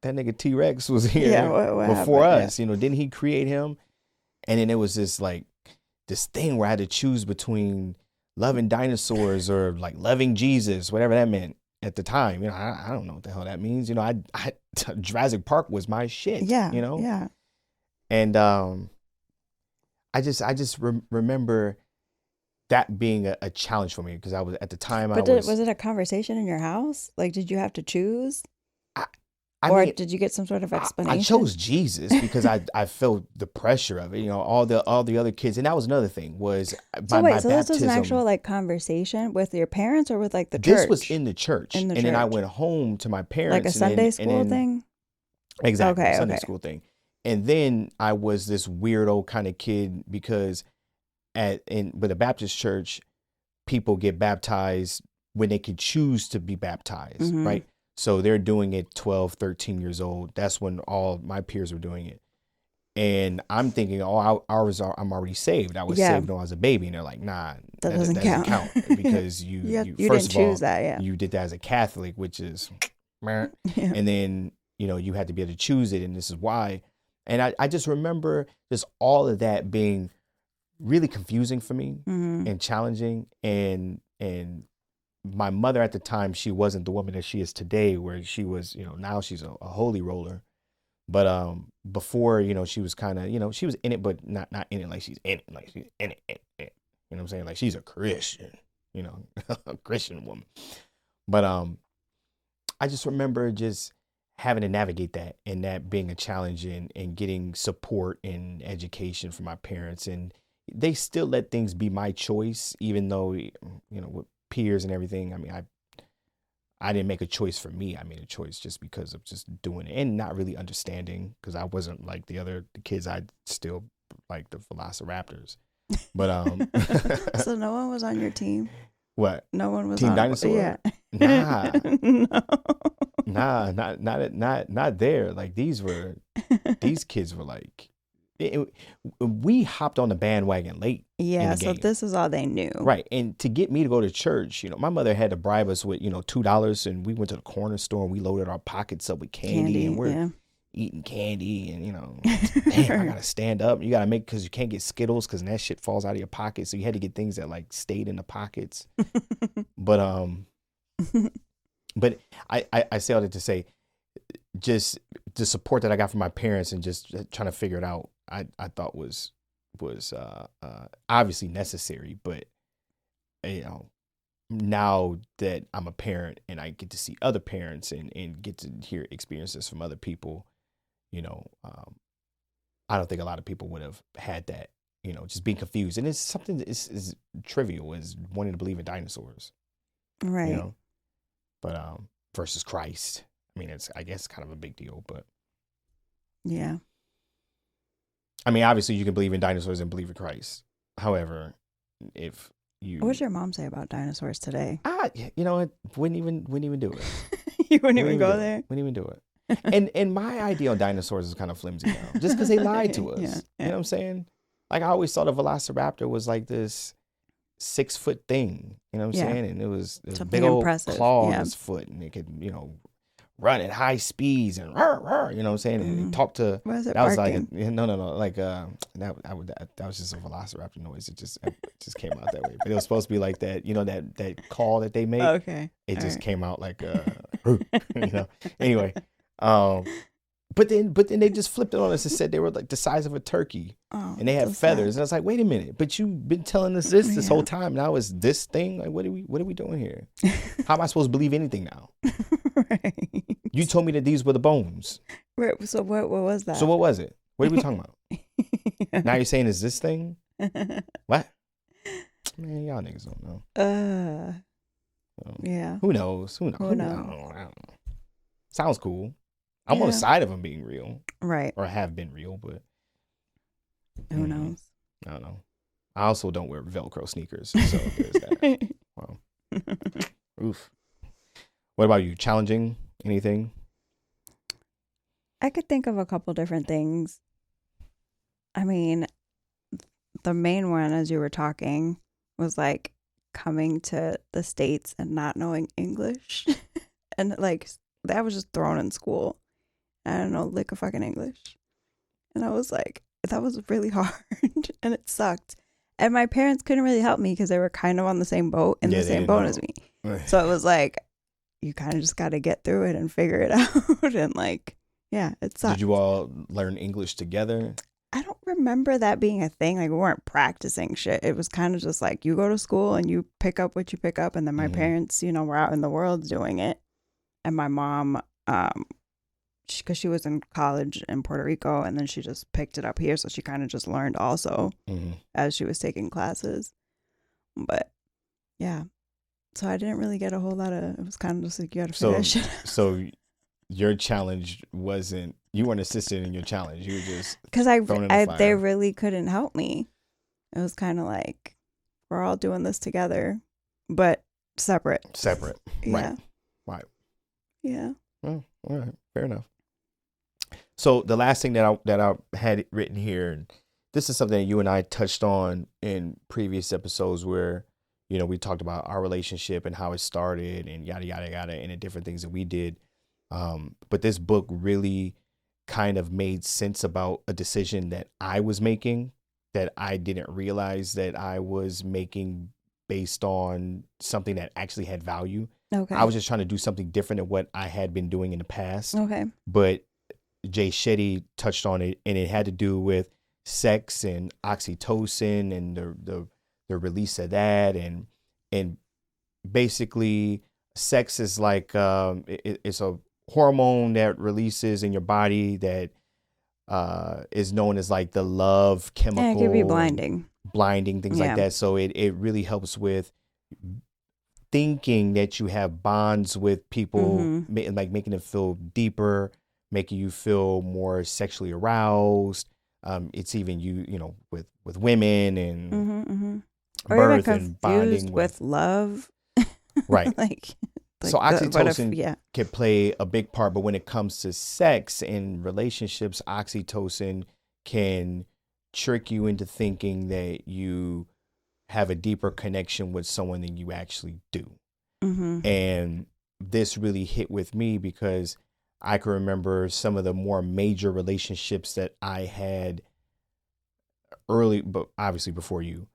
That nigga T-Rex was here before us. Didn't he create him? And then it was this thing where I had to choose between loving dinosaurs or like loving Jesus, whatever that meant at the time. I don't know what the hell that means. I Jurassic Park was my shit. Yeah. And I just remember that being a challenge for me because I was at the time. Was it a conversation in your house? Like, did you have to choose? I or mean, did you get some sort of explanation? I chose Jesus because I felt the pressure of it. All the other kids, and that was another thing was so this was an actual conversation with your parents or with the church? This was in the church, and then I went home to my parents, like a Sunday school thing. Exactly. Okay, Sunday okay. school thing. And then I was this weirdo kind of kid because with a Baptist church, people get baptized when they could choose to be baptized, Mm-hmm. right? So they're doing it 12, 13 years old. That's when all my peers were doing it. And I'm thinking, I'm already saved. I was saved when I was a baby. And they're like, nah, that doesn't count. because you didn't first of all, choose that, yeah. you did that as a Catholic, which is, Yeah. and then, you had to be able to choose it. And this is why. And I just remember just all of that being really confusing for me and challenging. And my mother at the time, she wasn't the woman that she is today, where she was, now she's a holy roller. But before, she was kind of, she was in it, but not in it like she's in it, like she's in it. You know what I'm saying? Like she's a Christian, a Christian woman. But I just remember just having to navigate that, and that being a challenge, and getting support and education from my parents. And they still let things be my choice, even though, with peers and everything. I mean, I didn't make a choice for me. I made a choice just because of just doing it and not really understanding, because I wasn't like the kids. I still like the Velociraptors. But So no one was on your team? What? No one was Team on Dinosaur? Yeah. Nah. No. Nah, not there. Like these kids were like, we hopped on the bandwagon late. Yeah, so this is all they knew. Right. And to get me to go to church, my mother had to bribe us with, $2, and we went to the corner store and we loaded our pockets up with candy and we're eating candy, and, damn, I got to stand up. You got to make, because you can't get Skittles because that shit falls out of your pocket. So you had to get things that like stayed in the pockets. But I say all that to say, just the support that I got from my parents and just trying to figure it out, I thought was obviously necessary. But now that I'm a parent and I get to see other parents and get to hear experiences from other people, I don't think a lot of people would have had that, just being confused. And it's something that is trivial, as wanting to believe in dinosaurs, right? But versus Christ, I mean, I guess kind of a big deal. But yeah, I mean, obviously you can believe in dinosaurs and believe in Christ. However, if you, what would your mom say about dinosaurs today? Wouldn't even do it. You wouldn't even go there. Wouldn't even do it. And my idea on dinosaurs is kind of flimsy now, just because they lied to us. Yeah. You know what I'm saying? Like, I always thought a velociraptor was like this 6-foot thing. You know what I'm saying? And it was big old claw on its foot, and it could, run at high speeds and rah, rah, you know what I'm saying? And talk to. What is it? That was barking? like no, like that was just a velociraptor noise. It just came out that way. But it was supposed to be like that, that call that they make. Okay. It just came out like Anyway. But then they just flipped it on us and said they were like the size of a turkey, and they had feathers. And I was like, wait a minute, but you've been telling us this whole time. Now it's this thing. Like, what are we doing here? How am I supposed to believe anything now? Right. You told me that these were the bones. Right. So what was that? So what was it? What are we talking about? Now you're saying it's this thing? What? Man, y'all niggas don't know. Yeah. Who knows? I don't know. Sounds cool. I'm on the side of them being real. Right. Or have been real, but who knows? I don't know. I also don't wear Velcro sneakers, so there's that. Wow. Oof. What about you? Challenging anything? I could think of a couple different things. I mean, the main one, as you were talking, was like coming to the States and not knowing English. And like, that was just thrown in school. I don't know, lick of fucking English. And I was like, that was really hard and it sucked. And my parents couldn't really help me because they were kind of on the same boat as me. So it was like, you kind of just got to get through it and figure it out. And like, yeah, it sucked. Did you all learn English together? I don't remember that being a thing. Like, we weren't practicing shit. It was kind of just like, you go to school and you pick up what you pick up. And then my parents, were out in the world doing it. And my mom, because she was in college in Puerto Rico, and then she just picked it up here. So she kind of just learned also as she was taking classes. But yeah, so I didn't really get a whole lot of, it was kind of just like, you got to figure that shit out. So your challenge wasn't, you weren't assisted in your challenge. You were just because thrown in the fire. they really couldn't help me. It was kind of like, we're all doing this together, but separate. Yeah. Right. Yeah. Well, all right, fair enough. So the last thing that I had written here, and this is something that you and I touched on in previous episodes where, we talked about our relationship and how it started and yada, yada, yada, and the different things that we did. But this book really kind of made sense about a decision that I was making that I didn't realize that I was making based on something that actually had value. Okay. I was just trying to do something different than what I had been doing in the past. Okay. But Jay Shetty touched on it, and it had to do with sex and oxytocin and the release of that, and basically sex is like it's a hormone that releases in your body that is known as like the love chemical. Yeah, it could be blinding, things like that. So it really helps with thinking that you have bonds with people, like making them feel deeper, making you feel more sexually aroused. It's even with women and birth and bonding with love, right? like so oxytocin can play a big part, but when it comes to sex and relationships, oxytocin can trick you into thinking that you have a deeper connection with someone than you actually do. And this really hit with me because I can remember some of the more major relationships that I had early, but obviously before you.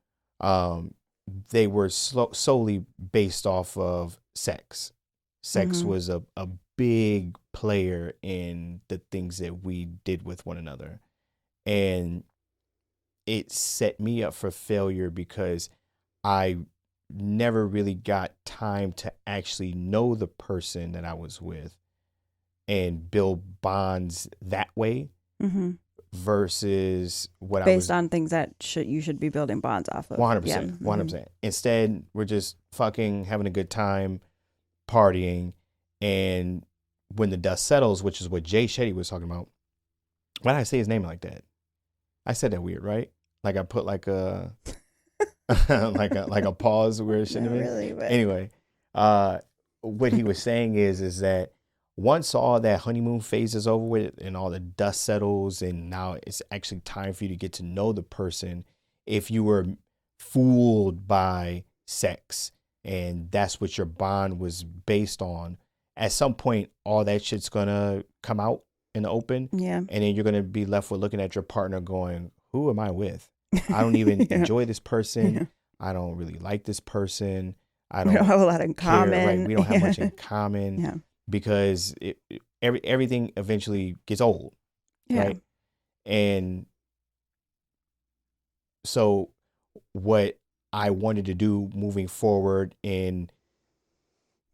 They were solely based off of sex. Sex was a big player in the things that we did with one another. And it set me up for failure because I never really got time to actually know the person that I was with and build bonds that way versus what based on things that you should be building bonds off of. 100%. 100%. Instead, we're just fucking having a good time, partying, and when the dust settles, which is what Jay Shetty was talking about. Why did I say his name like that? I said that weird, right? Like I put like a like a pause where it shouldn't have been. Really, but... Anyway, what he was saying is that once all that honeymoon phase is over with and all the dust settles and now it's actually time for you to get to know the person, if you were fooled by sex and that's what your bond was based on, at some point all that shit's gonna come out in the open. Yeah. And then you're gonna be left with looking at your partner going, who am I with? I don't even enjoy this person. Yeah. I don't really like this person. We don't have a lot in common. Right? We don't have much in common. Yeah. Because everything eventually gets old, right? And so what I wanted to do moving forward in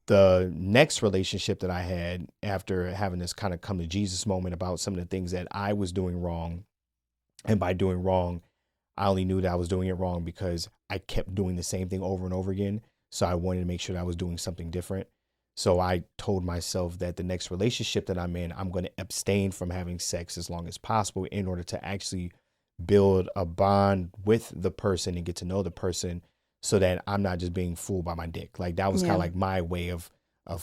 the next relationship that I had after having this kind of come to Jesus moment about some of the things that I was doing wrong. And by doing wrong, I only knew that I was doing it wrong because I kept doing the same thing over and over again. So I wanted to make sure that I was doing something different. So I told myself that the next relationship that I'm in, I'm going to abstain from having sex as long as possible in order to actually build a bond with the person and get to know the person so that I'm not just being fooled by my dick. Like that was kind of like my way of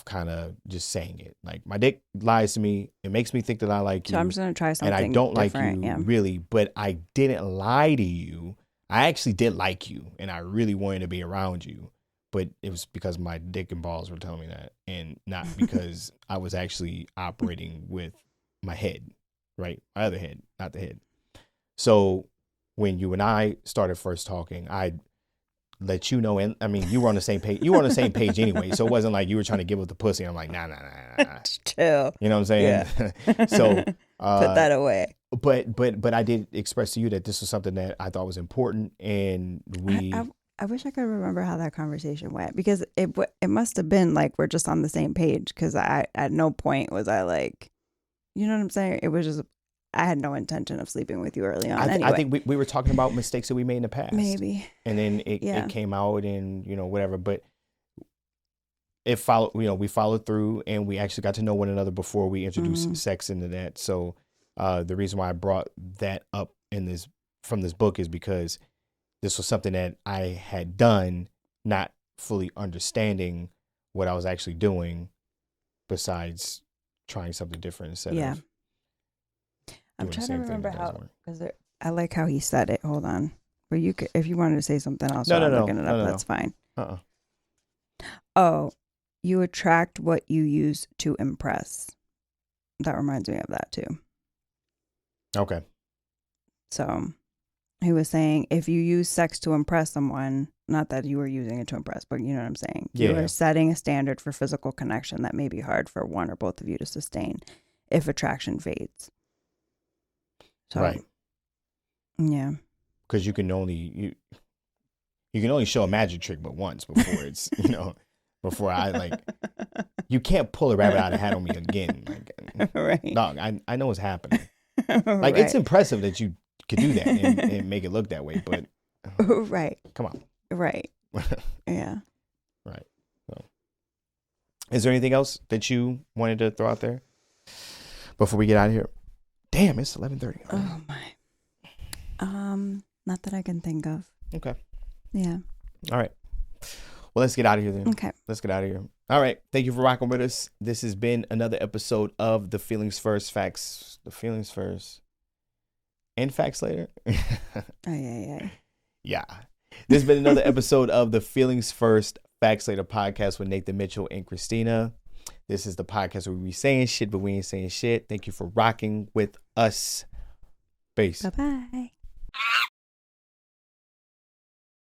kind of just saying it. Like my dick lies to me. It makes me think that I like you. So I'm just going to try something and I don't like different, you really, but I didn't lie to you. I actually did like you and I really wanted to be around you. But it was because my dick and balls were telling me that and not because I was actually operating with my head, right? My other head, not the head. So when you and I started first talking, I let you know, and I mean, you were on the same page. You were on the same page anyway. So it wasn't like you were trying to give up the pussy. I'm like, nah. Chill. You know what I'm saying? Yeah. So put that away. But I did express to you that this was something that I thought was important and I wish I could remember how that conversation went because it must have been like we're just on the same page because I at no point was I like, you know what I'm saying? It was just I had no intention of sleeping with you early on. Anyway. I think we were talking about mistakes that we made in the past. Maybe. And then it came out and whatever. But it followed, we followed through, and we actually got to know one another before we introduced sex into that. So the reason why I brought that up from this book is because this was something that I had done, not fully understanding what I was actually doing, besides trying something different instead of. I'm trying to remember how, because I like how he said it. Hold on. Or you could, if you wanted to say something else, looking it up, that's fine. Oh, you attract what you use to impress. That reminds me of that too. Okay. So he was saying, if you use sex to impress someone, not that you were using it to impress, but you know what I'm saying? Yeah. You are setting a standard for physical connection that may be hard for one or both of you to sustain if attraction fades. So, right. Yeah. Because you can only show a magic trick but once before it's, before you can't pull a rabbit out of a hat on me again. Right. Dog, I know what's happening. Right. It's impressive that you could do that and make it look that way, but right. Come on. Right. Yeah. Right. So, is there anything else that you wanted to throw out there before we get out of here? Damn, it's 11:30. Oh my. Not that I can think of. Okay. Yeah. All right. Well, let's get out of here then. Okay. Let's get out of here. All right. Thank you for rocking with us. This has been another episode of the Feelings First Facts. The Feelings First and Facts Later. Yeah. This has been another episode of the Feelings First Facts Later podcast with Nathan Mitchell and Cristina. This is the podcast where we be saying shit, but we ain't saying shit. Thank you for rocking with us. Peace. Bye-bye.